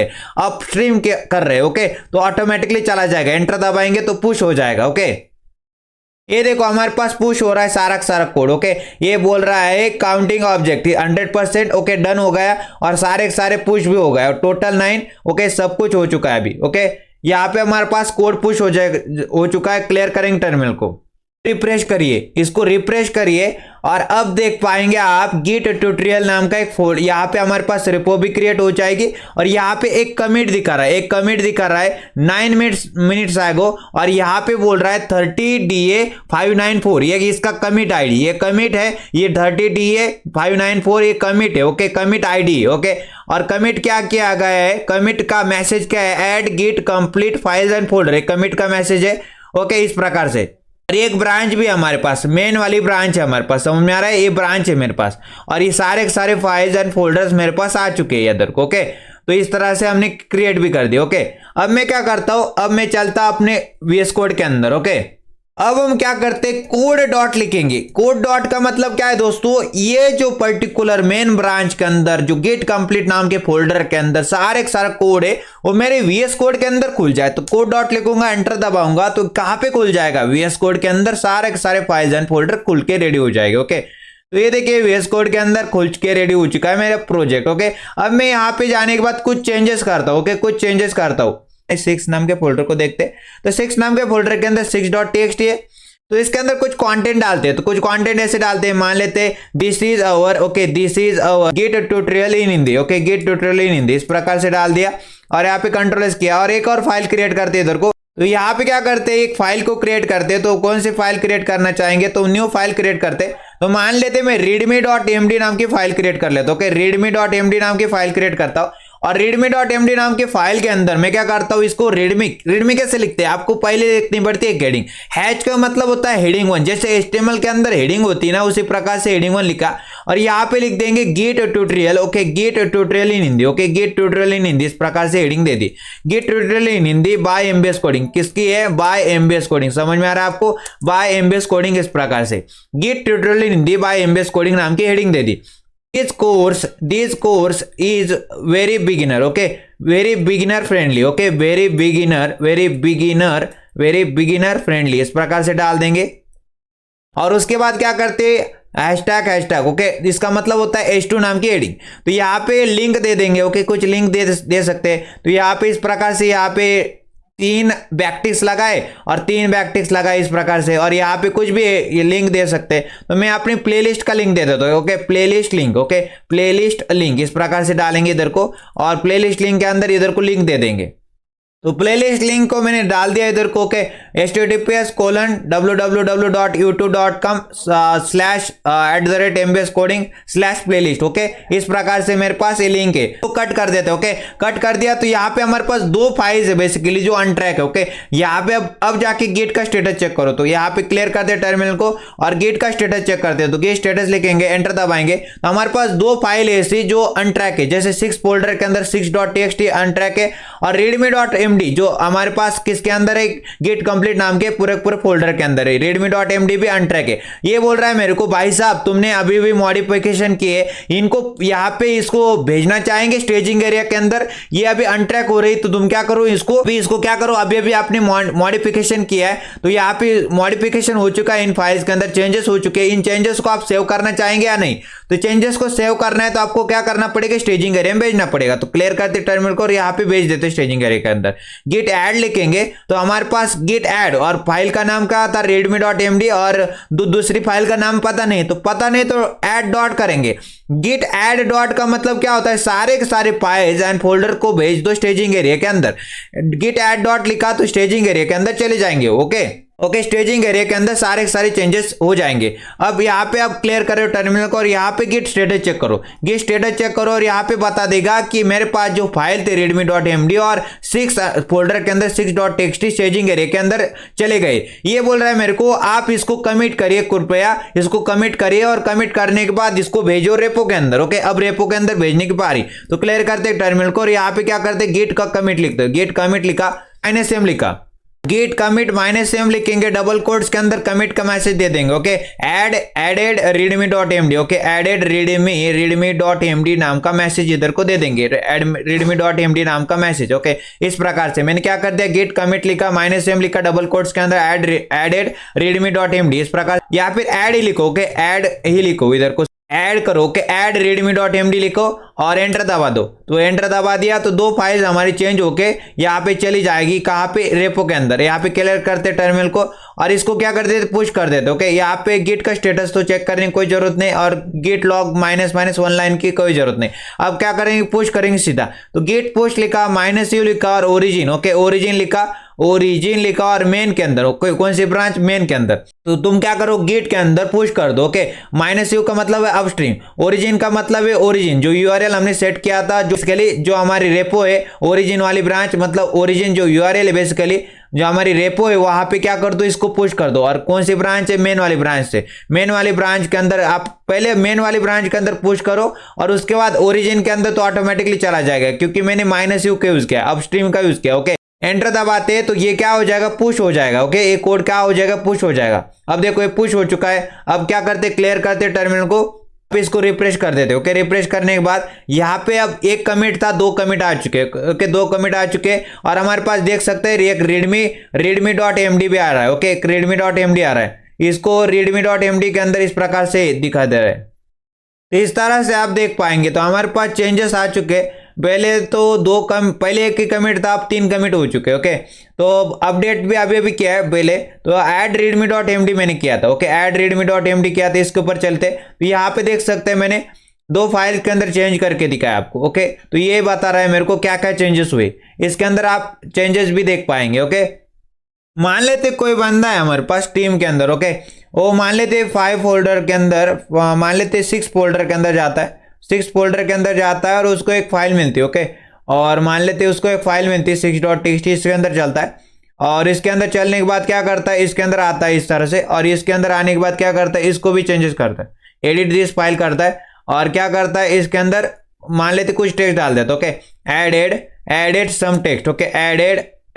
रहे। ओके, तो ऑटोमेटिकली चला जाएगा। एंटर दबाएंगे तो पुश हो जाएगा। ओके, ये देखो हमारे पास पुश हो रहा है सारा कोड। ओके, ये बोल रहा है काउंटिंग ऑब्जेक्ट 100%। ओके, डन हो गया और सारे पुश भी हो गए और टोटल 9। ओके, सब कुछ हो चुका है अभी। ओके, यहाँ पे हमारे पास कोड पुश हो चुका है। क्लियर करेंगे टर्मिनल को, रिफ्रेश करिए, इसको रिफ्रेश करिए और अब देख पाएंगे आप गिट ट्यूटोरियल नाम का एक फोल्डर, यहाँ पे हमारे पास रिपो भी क्रिएट हो जाएगी और यहाँ पे एक कमिट दिखा रहा है 9 मिनट्स आगो और यहाँ पे बोल रहा है 30DA594, ये इसका कमिट आईडी, ये कमिट है, ये 30DA594 ये कमिट है। Okay, commit ID. ओके, और कमिट क्या किया गया है, कमिट का मैसेज क्या है, add git complete files and folder, commit का मैसेज है। ओके, इस प्रकार से। और एक ब्रांच भी हमारे पास, मेन वाली ब्रांच है हमारे पास, समझ में आ रहा है, ये ब्रांच है मेरे पास और ये सारे फाइल्स एंड फोल्डर्स मेरे पास आ चुके हैं इधर को। ओके, तो इस तरह से हमने क्रिएट भी कर दिया। ओके, अब मैं क्या करता हूं, अब मैं चलता अपने VS कोड के अंदर। ओके, अब हम क्या करते हैं, कोड डॉट लिखेंगे। कोड डॉट का मतलब क्या है दोस्तों, ये जो पर्टिकुलर मेन ब्रांच के अंदर जो गेट कंप्लीट नाम के फोल्डर के अंदर सारा कोड है वो मेरे VS कोड के अंदर खुल जाए। तो कोड डॉट लिखूंगा, एंटर दबाऊंगा तो कहां पे खुल जाएगा, VS कोड के अंदर सारे फाइल्स एंड फोल्डर खुल के रेडी हो जाएंगे। ओके, तो ये देखिए VS कोड के अंदर खुल के रेडी हो चुका है मेरा प्रोजेक्ट। ओके, अब मैं यहाँ पे जाने के बाद कुछ चेंजेस करता हूँ। ओके, कुछ चेंजेस करता हूँ। 6 नाम के फोल्डर को देखते हैं, तो 6 नाम के फोल्डर के अंदर 6.txt है, तो इसके अंदर कुछ कंटेंट डालते हैं। तो कुछ कंटेंट ऐसे डालते हैं, मान लेते हैं this is our git tutorial in Hindi. Okay, git tutorial in Hindi, इस प्रकार से डाल दिया और यहाँ पे कंट्रोल एस किया और एक और फाइल क्रिएट करते हैं इधर को। तो यहाँ पे क्या करते हैं, एक फाइल को क्रिएट करते हैं। तो कौन सी फाइल क्रिएट करना चाहेंगे, तो न्यू फाइल क्रिएट करते हैं। तो मान लेते मैं readme.md नाम की फाइल क्रिएट कर लेता हूँ। ओके, readme.md नाम की फाइल क्रिएट करता हूँ और readme.md नाम की फाइल के अंदर मैं क्या करता हूँ, इसको readme कैसे लिखते हैं, आपको पहले देखनी पड़ती है हेडिंग। हैच का मतलब होता है हेडिंग 1, जैसे HTML के अंदर हेडिंग होती है ना, उसी प्रकार से हेडिंग 1 लिखा और यहाँ पे लिख देंगे git tutorial. Okay, git tutorial in Hindi. Okay, git tutorial in Hindi, इस प्रकार से हेडिंग दे दी, git tutorial in Hindi by MBS coding. किसकी है, बाय MBS कोडिंग, समझ में आ रहा है आपको, बाय MBS कोडिंग। इस प्रकार से git tutorial in Hindi by MBS coding नाम की हेडिंग दे दी। This course is very beginner, okay, very beginner friendly, okay, very beginner friendly, इस प्रकार से डाल देंगे। और उसके बाद क्या करते हैं, हैशटैग। ओके, इसका मतलब होता है H2 नाम की हेडिंग। तो यहाँ पे लिंक दे देंगे। ओके, कुछ लिंक दे सकते हैं। तो यहाँ पे इस प्रकार से यहाँ पे 3 बैकटिक्स लगाए और 3 बैकटिक्स लगाए इस प्रकार से, और यहाँ पे कुछ भी ये लिंक दे सकते हैं। तो मैं अपनी प्लेलिस्ट का लिंक दे देता हूँ। Okay, playlist link. Okay, playlist link इस प्रकार से डालेंगे इधर को और प्लेलिस्ट लिंक के अंदर इधर को लिंक दे देंगे। तो प्लेलिस्ट लिंक को मैंने डाल दिया इधर को। Okay, https://www.youtube.com/mbscoding/playlist। ओके, इस प्रकार से मेरे पास ये लिंक है, तो कट कर देते हैं। ओके, कट कर दिया तो यहाँ पे हमारे पास 2 फाइल्स है बेसिकली जो अनट्रैक है। ओके, यहाँ पे अब जाके गिट का स्टेटस चेक करो। तो यहाँ पे क्लियर कर दे टर्मिनल को और गिट का स्टेटस चेक करते हैं। तो गिट स्टेटस लिखेंगे, एंटर दबाएंगे तो हमारे पास 2 फाइल ऐसी जो अनट्रैक है, जैसे 6 फोल्डर के अंदर 6.txt अनट्रैक है और readme.md जो हमारे पास किसके अंदर है, गेट कंप्लीट नाम के पूरे फोल्डर के अंदर है। readme.md भी अनट्रैक है। ये बोल रहा है मेरे को, भाई साहब तुमने अभी भी मॉडिफिकेशन किए, इनको यहाँ पे इसको भेजना चाहेंगे स्टेजिंग एरिया के अंदर, ये अभी अनट्रैक हो रही, तो तुम क्या करो, इसको क्या करो, अभी आपने मॉडिफिकेशन किया है, तो यहाँ पे मॉडिफिकेशन हो चुका है, इन फाइल्स के अंदर चेंजेस हो चुके हैं, इन चेंजेस को आप सेव करना चाहेंगे या नहीं। तो चेंजेस को सेव करना है तो आपको क्या करना पड़ेगा, स्टेजिंग एरिया में भेजना पड़ेगा। तो क्लियर करते टर्मिनल को और यहाँ पे भेज देते स्टेजिंग एरिया के अंदर। गिट ऐड लिखेंगे तो हमारे पास गिट ऐड और फाइल का नाम क्या था, readme.md, और दूसरी फाइल का नाम पता नहीं तो ऐड डॉट करेंगे। गिट ऐड डॉट का मतलब क्या होता है, सारे के सारे फाइल्स एंड फोल्डर को भेज दो स्टेजिंग एरिया के अंदर। गिट ऐड डॉट लिखा तो स्टेजिंग एरिया के अंदर चले जाएंगे। ओके स्टेजिंग एरिया के अंदर सारे के सारे चेंजेस हो जाएंगे। अब यहाँ पे आप क्लियर करो टर्मिनल को और यहाँ पे गिट स्टेटस चेक करो और यहाँ पे बता देगा कि मेरे पास जो फाइल थे readme.md और 6 फोल्डर के अंदर 6.txt स्टेजिंग एरिया के अंदर चले गए। ये बोल रहा है मेरे को आप इसको कमिट करिए, कृपया इसको कमिट करिए और कमिट करने के बाद इसको भेजो रेपो के अंदर। ओके अब रेपो के अंदर भेजने की बारी। तो क्लियर करते टर्मिनल को और यहाँ पे क्या करते, गिट का कमिट लिखते हो। गिट कमिट लिखा, -m लिखा, गिट कमिट -m लिखेंगे, डबल कोट्स के अंदर कमिट का मैसेज दे देंगे। Okay added readme.md, okay added readme.md नाम का मैसेज इधर को दे देंगे, readme.md नाम का मैसेज। ओके इस प्रकार से मैंने क्या कर दिया, गिट कमिट लिखा, -m लिखा, डबल कोट्स के अंदर एडेड readme.md, इस प्रकार या फिर ऐड ही लिखो। ओके ऐड ही लिखो, इधर को ऐड करो। ओके ऐड readme.md लिखो और एंटर दबा दो। तो एंटर दबा दिया तो 2 फाइल्स हमारी चेंज होके यहाँ पे चली जाएगी, कहाँ पे, रेपो के अंदर। यहाँ पे क्लियर करते टर्मिनल को और इसको क्या कर देते, पुश कर देते। ओके यहाँ पे गिट का स्टेटस तो चेक करने की कोई जरूरत नहीं और गिट लॉग -1 लाइन की कोई जरूरत नहीं। अब क्या करेंगे, पुश करेंगे सीधा। तो गिट पुश लिखा, -u लिखा और ओरिजिन। ओके ओरिजिन लिखा और मेन के अंदर, कौन सी ब्रांच, मेन के अंदर। तो तुम क्या करो, गिट के अंदर पुश कर दो। ओके -u का मतलब है अपस्ट्रीम, ओरिजिन का मतलब है ओरिजिन, जो यूआरएल हमने सेट किया था, जो बेसिकली जो हमारी रेपो है ओरिजिन वाली ब्रांच, मतलब ओरिजिन जो यूआरएल है बेसिकली जो हमारी रेपो है वहां पे क्या कर दो, इसको पुश कर दो। और कौन सी ब्रांच है, मेन वाली ब्रांच से। मेन वाली ब्रांच के अंदर आप पहले मेन वाली ब्रांच के अंदर पुश करो और उसके बाद ओरिजिन के अंदर तो ऑटोमेटिकली चला जाएगा, क्योंकि मैंने -u का यूज किया, अपस्ट्रीम का यूज किया। ओके एंटर दबाते हैं तो ये क्या हो जाएगा, पुश हो जाएगा। ओके ये कोड क्या हो जाएगा, पुश हो जाएगा। अब देखो ये पुश हो चुका है। अब क्या करते, क्लियर करते टर्मिनल को, इसको रिफ्रेश कर देते। ओके रिफ्रेश करने के बाद यहाँ पे अब 1 कमिट था, 2 कमिट आ चुके। ओके 2 कमिट आ चुके और हमारे पास देख सकते हैं एक readme.md भी आ रहा है। ओके readme.md आ रहा है, इसको readme.md के अंदर इस प्रकार से दिखा दे रहा है। तो इस तरह से आप देख पाएंगे। तो हमारे पास चेंजेस आ चुके। पहले तो पहले 1 ही कमिट था, अब 3 कमिट हो चुके। ओके तो अपडेट भी अभी किया है पहले। तो ऐड readme.md मैंने किया था। ओके ऐड readme.md किया था, इसके ऊपर चलते तो यहाँ पे देख सकते हैं मैंने 2 फाइल के अंदर चेंज करके दिखाया आपको। ओके तो ये बता रहा है मेरे को क्या क्या चेंजेस हुए, इसके अंदर आप चेंजेस भी देख पाएंगे। ओके मान लेते कोई बंदा है हमारे पास टीम के अंदर। ओके वो मान लेते 5 फोल्डर के अंदर, मान लेते 6 फोल्डर के अंदर जाता है, 6 फोल्डर के अंदर जाता है और उसको एक फाइल मिलती है। ओके और मान लेते उसको एक फाइल मिलती है 6.txt, इसके अंदर चलता है और इसके अंदर चलने के बाद क्या करता है, इसके अंदर आता है इस तरह से और इसके अंदर आने के बाद क्या करता है, इसको भी चेंजेस करता है, एडिट दिस फाइल करता है और क्या करता है, इसके अंदर मान लेते कुछ टेक्स्ट डाल देता है। Okay added some text. Okay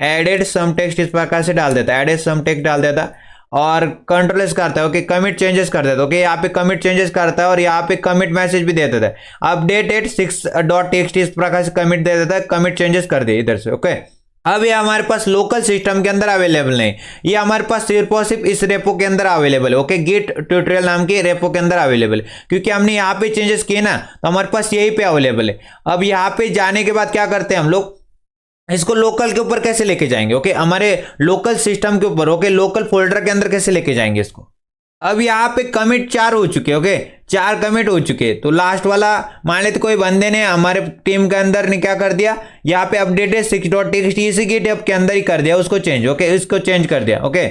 added some text इस प्रकार से डाल देता है, एडेड सम टेक्स्ट डाल देता है और कंट्रोल एस करता है। ओके कमिट चेंजेस कर देता है। ओके यहाँ पे कमिट चेंजेस करता है और यहाँ पे कमिट मैसेज भी दे देता है, अपडेटेड 6.txt इस प्रकार से कमिट दे देता है, कमिट चेंजेस कर दिए इधर से। ओके अब ये हमारे पास लोकल सिस्टम के अंदर अवेलेबल नहीं, ये हमारे पास सिर्फ और सिर्फ इस रेपो के अंदर अवेलेबल है। ओके गिट ट्यूटोरियल नाम के रेपो के अंदर अवेलेबल है, क्योंकि हमने यहाँ पे चेंजेस किए ना तो हमारे पास यही पे अवेलेबल है। अब यहाँ पे जाने के बाद क्या करते हैं हम लोग, इसको लोकल के ऊपर कैसे लेके जाएंगे। ओके हमारे लोकल सिस्टम के ऊपर, ओके लोकल फोल्डर के अंदर कैसे लेके जाएंगे इसको। अब यहाँ पे कमिट 4 हो चुके। ओके 4 कमिट हो चुके। तो लास्ट वाला मान लेते कोई बंदे ने हमारे टीम के अंदर ने क्या कर दिया, यहाँ पे अपडेटेड 6.txt इसी की टेप के अंदर ही कर दिया उसको चेंज। ओके इसको चेंज कर दिया। ओके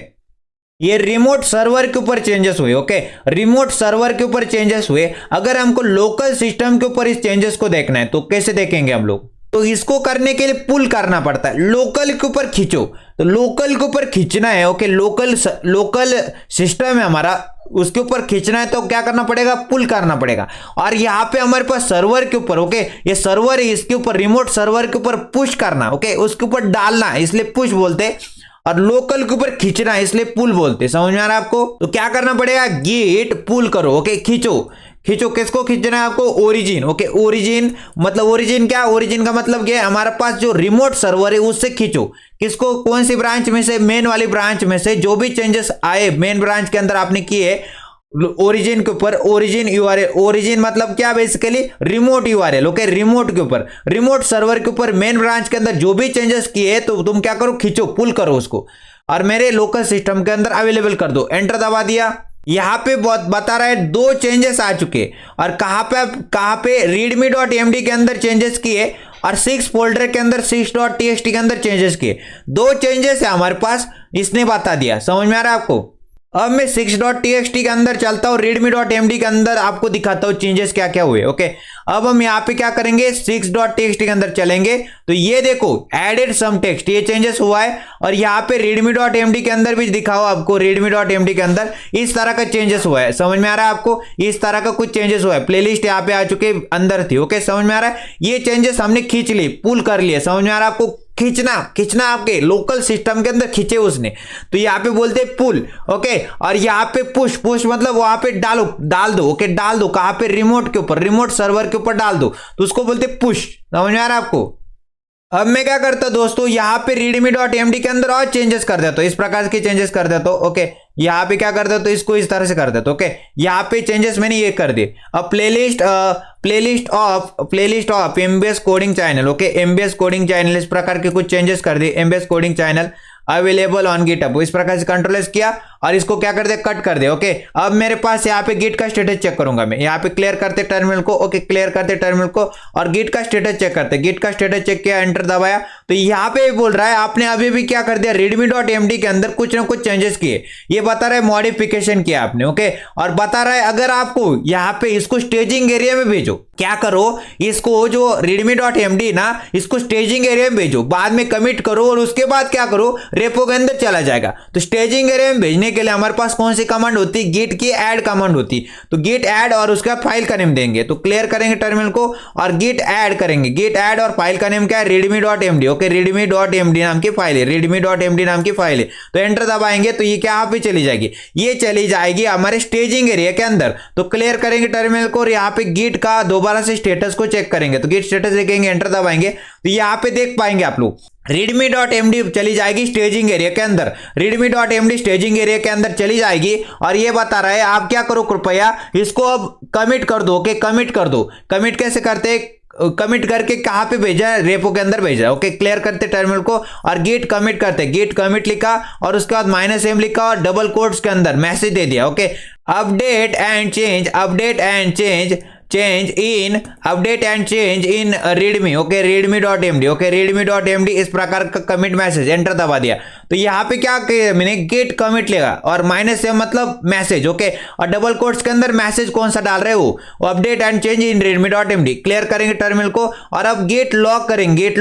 ये रिमोट सर्वर के ऊपर चेंजेस हुए। ओके रिमोट सर्वर के ऊपर चेंजेस हुए। अगर हमको लोकल सिस्टम के ऊपर इस चेंजेस को देखना है तो कैसे देखेंगे हम लोग, तो इसको करने के लिए पुल करना पड़ता है, लोकल के ऊपर खींचो। तो लोकल के ऊपर खींचना है। ओके लोकल सिस्टम है हमारा, उसके ऊपर खींचना है तो क्या करना पड़ेगा, पुल करना पड़ेगा। और यहाँ पे हमारे पास सर्वर के ऊपर, ओके ये सर्वर है, इसके ऊपर रिमोट सर्वर के ऊपर पुश करना। ओके उसके ऊपर डालना इसलिए पुश बोलते, और लोकल के ऊपर खींचना इसलिए पुल बोलते। समझ में आ रहा है आपको। तो क्या करना पड़ेगा, गिट पुल करो। ओके खींचो किसको खींचना है आपको, ओरिजिन। ओके ओरिजिन मतलब ओरिजिन क्या, ओरिजिन का मतलब क्या है, हमारे पास जो रिमोट सर्वर है उससे खींचो। किसको, कौन सी ब्रांच में से, मेन वाली ब्रांच में से जो भी चेंजेस आए मेन ब्रांच के अंदर आपने किए ओरिजिन के ऊपर, ओरिजिन यूआरएल, ओरिजिन मतलब क्या basically remote URL, okay, remote के ऊपर, रिमोट सर्वर के ऊपर मेन ब्रांच के अंदर जो भी चेंजेस किए तो तुम क्या करो, खींचो, पुल करो उसको और मेरे लोकल सिस्टम के अंदर अवेलेबल कर दो। एंटर दबा दिया। यहाँ पे बहुत बता रहा है 2 चेंजेस आ चुके और कहाँ पे readme.md के अंदर चेंजेस किए और 6 फोल्डर के अंदर 6.txt के अंदर चेंजेस किए। 2 चेंजेस है हमारे पास, इसने बता दिया। समझ में आ रहा है आपको? अब मैं 6.txt के अंदर चलता हूँ, readme.md के अंदर आपको दिखाता हूँ चेंजेस क्या क्या हुए। ओके, अब हम यहाँ पे क्या करेंगे, 6.txt के अंदर चलेंगे तो ये देखो एडेड सम टेक्स्ट, ये चेंजेस हुआ है। और यहाँ पे readme.md के अंदर भी दिखाओ आपको, readme.md के अंदर इस तरह का चेंजेस हुआ है। समझ में आ रहा है आपको? इस तरह का कुछ चेंजेस हुआ है। प्लेलिस्ट यहाँ पे आ चुके अंदर थी। ओके, समझ में आ रहा है? ये चेंजेस हमने खींच ली, पुल कर लिए। समझ में आ रहा है आपको? खींचना आपके लोकल सिस्टम के अंदर खींचे उसने, तो यहाँ पे बोलते पुल। ओके, और यहाँ पे पुश मतलब वहां पे डाल दो। ओके, डाल दो कहां पे, रिमोट के ऊपर, रिमोट सर्वर के ऊपर डाल दो, तो उसको बोलते पुश। समझ में आ रहा है आपको? अब मैं क्या करता हूं दोस्तों, यहाँ पे readme.md के अंदर और चेंजेस कर देता हूं, इस प्रकार के चेंजेस कर देता हूं। ओके, यहाँ पे क्या कर देता हूं, इसको इस तरह से कर देता हूं। ओके, यहाँ पे चेंजेस मैंने ये कर दिए। अब playlist of MBS coding channel. Okay, MBS coding channel, इस प्रकार के कुछ चेंजेस कर दिए। MBS coding channel available on GitHub, इस प्रकार से कंट्रोल किया और इसको क्या कर दे, कट कर दे। ओके, अब मेरे पास यहाँ पे गिट का स्टेटस चेक करूंगा मैं। यहाँ पे क्लियर करते टर्मिनल को। ओके, क्लियर करते टर्मिनल को और गिट का स्टेटस चेक करते। गिट का स्टेटस चेक किया, एंटर दबाया तो यहाँ पे बोल रहा है आपने अभी भी क्या कर दिया, readme.md के अंदर कुछ ना कुछ चेंजेस किए। ये बता रहा है मॉडिफिकेशन किया आपने। ओके, और बता रहा है अगर आपको यहाँ पे इसको स्टेजिंग एरिया में भेजो, क्या करो, इसको जो readme.md ना, इसको स्टेजिंग एरिया में भेजो, बाद में कमिट करो और उसके बाद क्या करो, रेपो के अंदर चला जाएगा। तो स्टेजिंग एरिया में भेजने के लिए हमारे पास कौन सी कमांड होती है, गिट की ऐड कमांड होती। तो गिट ऐड और उसका फाइल का नेम देंगे। तो क्लियर करेंगे टर्मिनल को और गिट ऐड करेंगे। गिट ऐड और फाइल का नेम क्या है, readme.md। ओके, readme.md नाम की फाइल है, readme.md नाम की फाइल है। तो एंटर दबाएंगे तो ये क्या पे चली जाएगी, ये चली जाएगी हमारे स्टेजिंग एरिया के अंदर। तो क्लियर करेंगे टर्मिनल को और यहाँ पे गिट का दोबारा से स्टेटस को चेक करेंगे। तो गिट स्टेटस देखेंगे, एंटर दबाएंगे तो यहाँ पे देख पाएंगे आप लोग readme.md चली जाएगी स्टेजिंग एरिया के अंदर। readme.md स्टेजिंग एरिया के अंदर चली जाएगी और ये बता रहा है आप क्या करो, कृपया इसको अब कमिट कर दो। ओके, कमिट कर दो। कमिट कैसे करते, कमिट करके कहां पे भेजा है, रेपो के अंदर भेजा है। ओके, क्लियर करते टर्मिनल को और गेट कमिट करते, गेट कमिट लिखा और उसके बाद -m लिखा और डबल कोट्स के अंदर मैसेज दे दिया। Okay, update and change in readme। Okay, readme.md। Okay, readme.md इस प्रकार का कमिट मैसेज, एंटर दबा दिया। तो यहाँ पे क्या मैंने गेट कमिट लेगा और -m मतलब मैसेज। ओके, और डबल कोट्स के अंदर मैसेज कौन सा डाल रहे हो, update and change in readme.md। Clear करेंगे टर्मिनल को और अब गेट लॉग करेंगे। गेट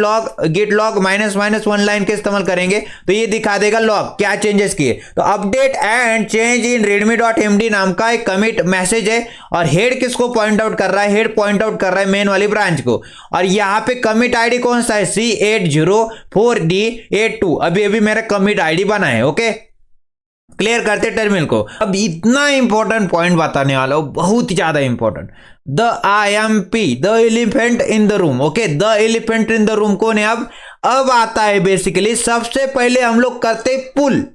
लॉग -1 लाइन के इस्तेमाल करेंगे तो ये दिखा देगा लॉग क्या चेंजेस किए। तो update and change in readme.md नाम का एक कमिट मैसेज है और हेड किसको पॉइंट आउट कर रहा है, हेड पॉइंट आउट कर रहा है मेन वाली ब्रांच को। और यहाँ पे कमिट आईडी कौन सा है, C804D82। अभी मेरा कमिट आईडी बना है। ओके, क्लियर करते टर्मिनल को। अब इतना इंपॉर्टेंट पॉइंट बताने वाला हूं, बहुत ही ज्यादा important, the IMP, the elephant in the room. Okay, the elephant in the room कौन है, अब आता है बेसिकली सबसे पहले हम लोग करते पुल।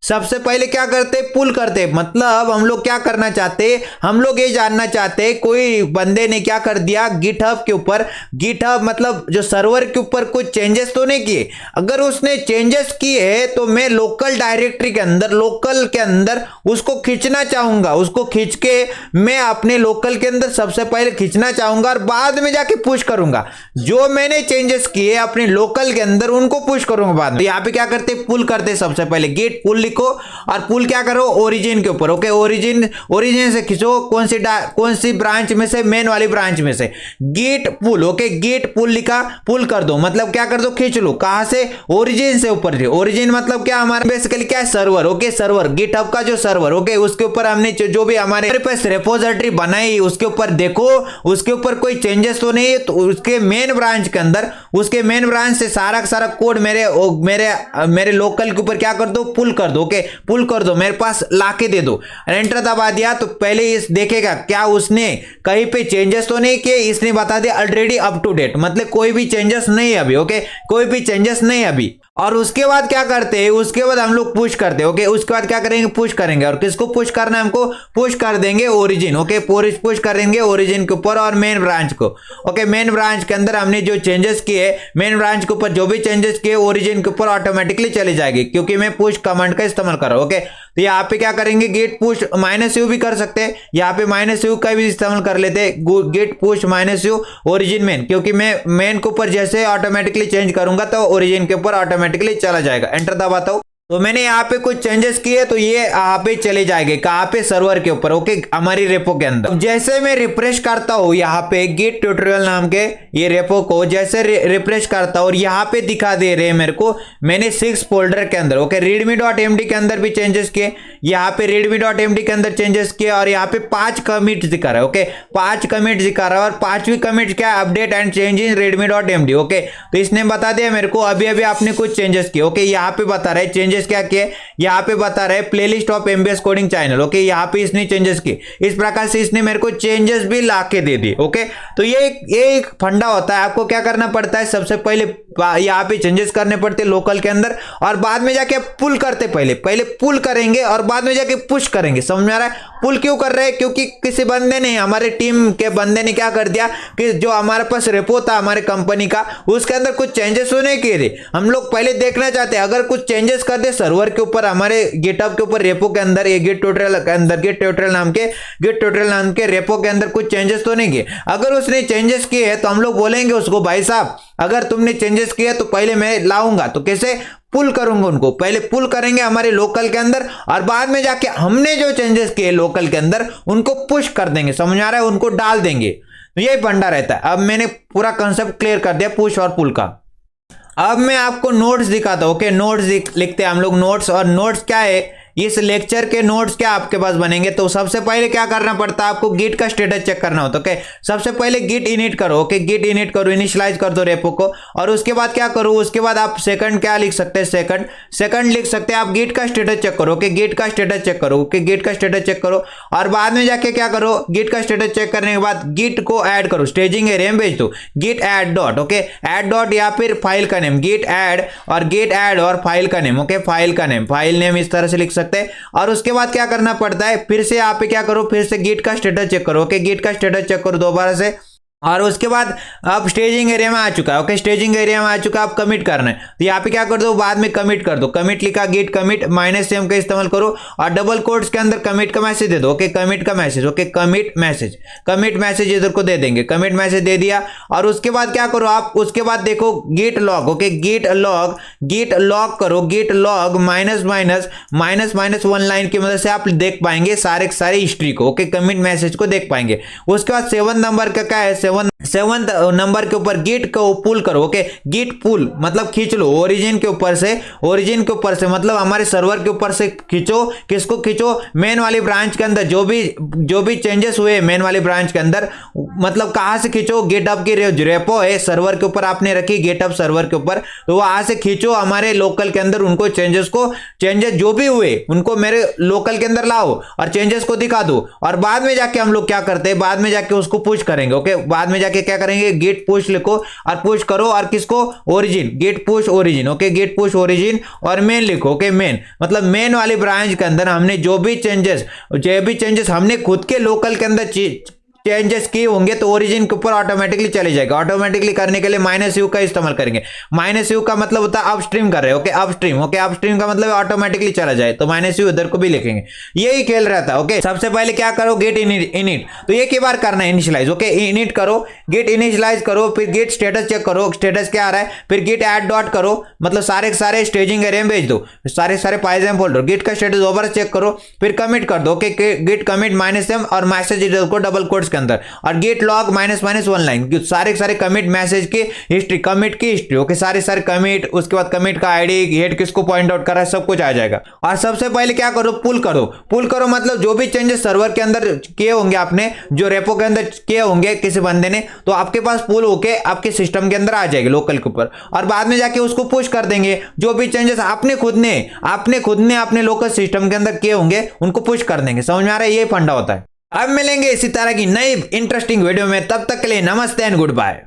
सबसे पहले क्या करते, पुल करते। मतलब हम लोग क्या करना चाहते, हम लोग ये जानना चाहते कोई बंदे ने क्या कर दिया गिटहब के ऊपर, गिटहब मतलब जो सर्वर के ऊपर कुछ चेंजेस तो नहीं किए। अगर उसने चेंजेस किए तो मैं लोकल डायरेक्टरी के अंदर, लोकल के अंदर उसको खींचना चाहूंगा। उसको खींच के मैं अपने लोकल के अंदर सबसे पहले खींचना चाहूंगा और बाद में जाके पुश करूंगा। जो मैंने चेंजेस किए अपने लोकल के अंदर उनको पुश करूंगा बाद में। यहाँ पे क्या करते, पुल करते। सबसे पहले गेट पुल लिखो और पुल क्या करो, ओरिजिन के ऊपर। ओके, ओरिजिन से खींचो, कौन सी ब्रांच में से, मेन वाली ब्रांच में से गेट पुल। ओके, गेट पुल लिखा, पुल कर दो मतलब क्या कर दो, खींच लो। कहां से, ओरिजिन से ऊपर। ओरिजिन मतलब क्या, हमारा बेसिकली क्या है, सर्वर। ओके, सर्वर, गिटहब का जो सर्वर। ओके, उसके ऊपर हमने जो भी हमारे पास रेपोजिटरी बनाई उसके ऊपर देखो, उसके ऊपर कोई चेंजेस तो नहीं है। तो उसके मेन ब्रांच के अंदर, उसके मेन ब्रांच से सारा कोड मेरे लोकल के ऊपर क्या कर दो, पुल कर दो। ओके, पुल कर दो, मेरे पास लाके दे दो। एंटर दबा दिया तो पहले इस देखेगा क्या उसने कहीं पे चेंजेस तो नहीं किए। इसने बता दिया ऑलरेडी अप टू डेट, मतलब कोई भी चेंजेस नहीं अभी। ओके, कोई भी चेंजेस नहीं अभी। और उसके बाद क्या करते हैं, उसके बाद हम लोग पुश करते हैं। ओके, उसके बाद क्या करेंगे, पुश करेंगे। और किसको पुश करना है हमको, पुश कर देंगे ओरिजिन। ओके, पुश करेंगे ओरिजिन के ऊपर और मेन ब्रांच को। ओके, मेन ब्रांच के अंदर हमने जो चेंजेस किए, मेन ब्रांच के ऊपर जो भी चेंजेस किए ओरिजिन के ऊपर ऑटोमेटिकली चले जाएगी, क्योंकि मैं पुश कमांड का इस्तेमाल कर रहा हूं। ओके, तो यहाँ पे क्या करेंगे, गेट पुश -u भी कर सकते हैं, यहाँ पे -u का भी इस्तेमाल कर लेते हैं, git push -u origin main, क्योंकि मैं मेन के ऊपर जैसे ऑटोमेटिकली चेंज करूंगा तो ओरिजिन के ऊपर ऑटोमेटिकली चला जाएगा। एंटर दबाता हूं तो मैंने यहाँ पे कुछ चेंजेस किए, तो ये यहाँ पे चले जाएंगे, कहाँ पे, सर्वर के ऊपर। ओके, हमारी रेपो के अंदर। जैसे मैं रिफ्रेश करता हूँ यहाँ पे गिट ट्यूटोरियल नाम के ये रेपो को जैसे रिफ्रेश करता हूँ और यहाँ पे दिखा दे रहे हैं मेरे को, मैंने 6 फोल्डर के अंदर। ओके, readme.md के अंदर भी चेंजेस किए, यहाँ पे readme.md के अंदर चेंजेस किए और यहाँ पे 5 कमिट दिखा रहा है। ओके, 5 कमिट दिखा रहा है और 5वीं कमिट क्या है, update and change in readme.md। Okay, तो इसने बता दिया मेरे को अभी अभी आपने कुछ चेंजेस किए। ओके, यहाँ पे बता रहे चेंजेस क्या किए, यहाँ पे बता रहे playlist of MBS coding channel. Okay, यहाँ पे इसने चेंजेस किए, इस प्रकार से इसने मेरे को चेंजेस भी ला के दे दिए। ओके, तो ये एक फंडा होता है, आपको क्या करना पड़ता है, सबसे पहले यहाँ पे चेंजेस करने पड़ते लोकल के अंदर और बाद में जाके पुल करते, पहले पुल करेंगे और बाद में जाके पुश करेंगे। समझ में आ रहा है? पुल क्यों कर रहे हैं, क्योंकि किसी बंदे ने, हमारे टीम के बंदे ने क्या कर दिया कि जो हमारे पास रेपो था हमारे कंपनी का, उसके अंदर कुछ चेंजेस होने किए थे, हम लोग पहले देखना चाहते हैं। अगर कुछ चेंजेस कर दे सर्वर के ऊपर, हमारे गिटहब के ऊपर, रेपो के अंदर, ये गिट ट्यूटोरियल के अंदर, गिट ट्यूटोरियल नाम के रेपो के अंदर कुछ चेंजेस तो नहीं किए। अगर उसने चेंजेस किए हैं तो हम लोग बोलेंगे उसको, भाई साहब अगर तुमने चेंजेस किए तो पहले मैं लाऊंगा, तो कैसे, पुल करूंगा उनको, पहले पुल करेंगे हमारे लोकल के अंदर और बाद में जाके हमने जो चेंजेस किए लोकल के अंदर उनको पुश कर देंगे। समझ आ रहा है? उनको डाल देंगे। तो यही फंडा रहता है। अब मैंने पूरा कंसेप्ट क्लियर कर दिया पुश और पुल का। अब मैं आपको नोट्स दिखाता हूं। ओके, नोट्स लिखते हैं हम लोग, नोट्स। और नोट्स क्या है, इस लेक्चर के नोट्स क्या आपके पास बनेंगे, तो सबसे पहले क्या करना पड़ता है आपको, गिट का स्टेटस चेक करना होता है। ओके, सबसे पहले गिट इनिट करो। ओके, गिट इनिट करो, इनिशियलाइज कर दो रेपो को और उसके बाद क्या करो, उसके बाद आप सेकंड क्या लिख सकते हैं, सेकंड लिख सकते हैं आप, गिट का स्टेटस चेक करो। ओके, गिट का स्टेटस चेक करो। ओके, गिट का स्टेटस चेक करो और बाद में जाके क्या करो, गिट का स्टेटस चेक करने के बाद गिट को ऐड करो, स्टेजिंग एरिया में भेज दो, git add dot. Okay, add dot या फिर फाइल का नेम, गिट ऐड और फाइल का नेम। ओके, फाइल नेम इस तरह से लिख सकते हैं। और उसके बाद क्या करना पड़ता है, फिर से यहाँ पे क्या करो, फिर से गिट का स्टेटस चेक करो। ओके, गिट का स्टेटस चेक करो दोबारा से और उसके बाद अब स्टेजिंग एरिया में आ चुका है। ओके, स्टेजिंग एरिया में आ चुका है, अब कमिट करना है तो यहाँ पे क्या कर दो, बाद में कमिट कर दो। कमिट लिखा, गिट कमिट -m का इस्तेमाल करो और डबल कोट्स के अंदर कमिट का मैसेज दे दो। ओके, कमिट का मैसेज। ओके, कमिट मैसेज इधर को दे देंगे, कमिट मैसेज दे दिया। और उसके बाद क्या करो आप, उसके बाद देखो git log. Okay, git log करो, गिट लॉग -1 लाइन की मदद से आप देख पाएंगे सारे हिस्ट्री को। ओके, कमिट मैसेज को देख पाएंगे। उसके बाद 7 नंबर का क्या है, 7th नंबर के ऊपर गिट को पुल करो। ओके, गिट पुल मतलब खींच लो ओरिजिन के ऊपर से मतलब हमारे सर्वर के ऊपर से खींचो। किसको खींचो, मेन वाली ब्रांच के अंदर जो भी चेंजेस हुए मेन वाली ब्रांच के अंदर, मतलब कहां से खींचो, गेटअप की रेपो है सर्वर के ऊपर आपने रखी, गेटअप सर्वर के ऊपर, तो वहां से खींचो हमारे लोकल के अंदर, उनको चेंजेस जो भी हुए उनको मेरे लोकल के अंदर लाओ और चेंजेस को दिखा दो। और बाद में जाके हम लोग क्या करते हैं, बाद में जाके उसको पुश करेंगे। ओके, बाद में जाके क्या करेंगे, गेट पुश लिखो और पुश करो और किसको, origin, git push origin. Okay, git push origin और मेन लिखो। ओके, मेन मतलब मेन वाली ब्रांच के अंदर हमने जो भी चेंजेस हमने खुद के लोकल के अंदर चेंजेस किए होंगे तो ओरिजिन के ऊपर ऑटोमेटिकली चले जाएगा। ऑटोमेटिकली करने के लिए -u का इस्तेमाल करेंगे। -u का मतलब होता है अपस्ट्रीम कर रहे हैं। ओके, अपस्ट्रीम का मतलब ऑटोमेटिकली चला जाए, तो -u इधर को भी लिखेंगे। यही खेल रहता है। ओके, सबसे पहले क्या करो, गेट इनिट, तो एक ही बार करना है, इनिशियलाइज। ओके, इनिट करो, गेट इनिशियलाइज करो, फिर गेट स्टेटस चेक करो, स्टेटस क्या आ रहा है, फिर गेट ऐड डॉट करो, मतलब सारे स्टेजिंग एरिया में भेज दो, सारे फाइल्स एंड फोल्डर। गेट का स्टेटस दोबारा चेक करो, फिर कमिट कर दो। ओके, गेट कमिट -m और मैसेज इधर को डबल कोट्स अंदर और गेट लॉग -1 लाइन, सारे कमिट मैसेज की हिस्ट्री, कमिट की हिस्ट्री। ओके, सारे कमिट, उसके बाद कमिट का आईडी, हेड किसको पॉइंट आउट कर रहा है, सब कुछ आ जाएगा। और सबसे पहले क्या करो, पुल करो मतलब जो भी चेंजेस सर्वर के अंदर किए होंगे आपने, जो रेपो के अंदर किए होंगे किसी बंदे ने, तो आपके पास पुल होके आपके सिस्टम के अंदर आ जाएगी लोकल के ऊपर और बाद में जाके उसको पुश कर देंगे। जो भी चेंजेस आपने खुद ने अपने लोकल सिस्टम के अंदर किए होंगे उनको पुश कर देंगे। समझ में आ रहा है? ये फंडा होता है। अब मिलेंगे इसी तरह की नई इंटरेस्टिंग वीडियो में, तब तक के लिए नमस्ते एंड गुड बाय।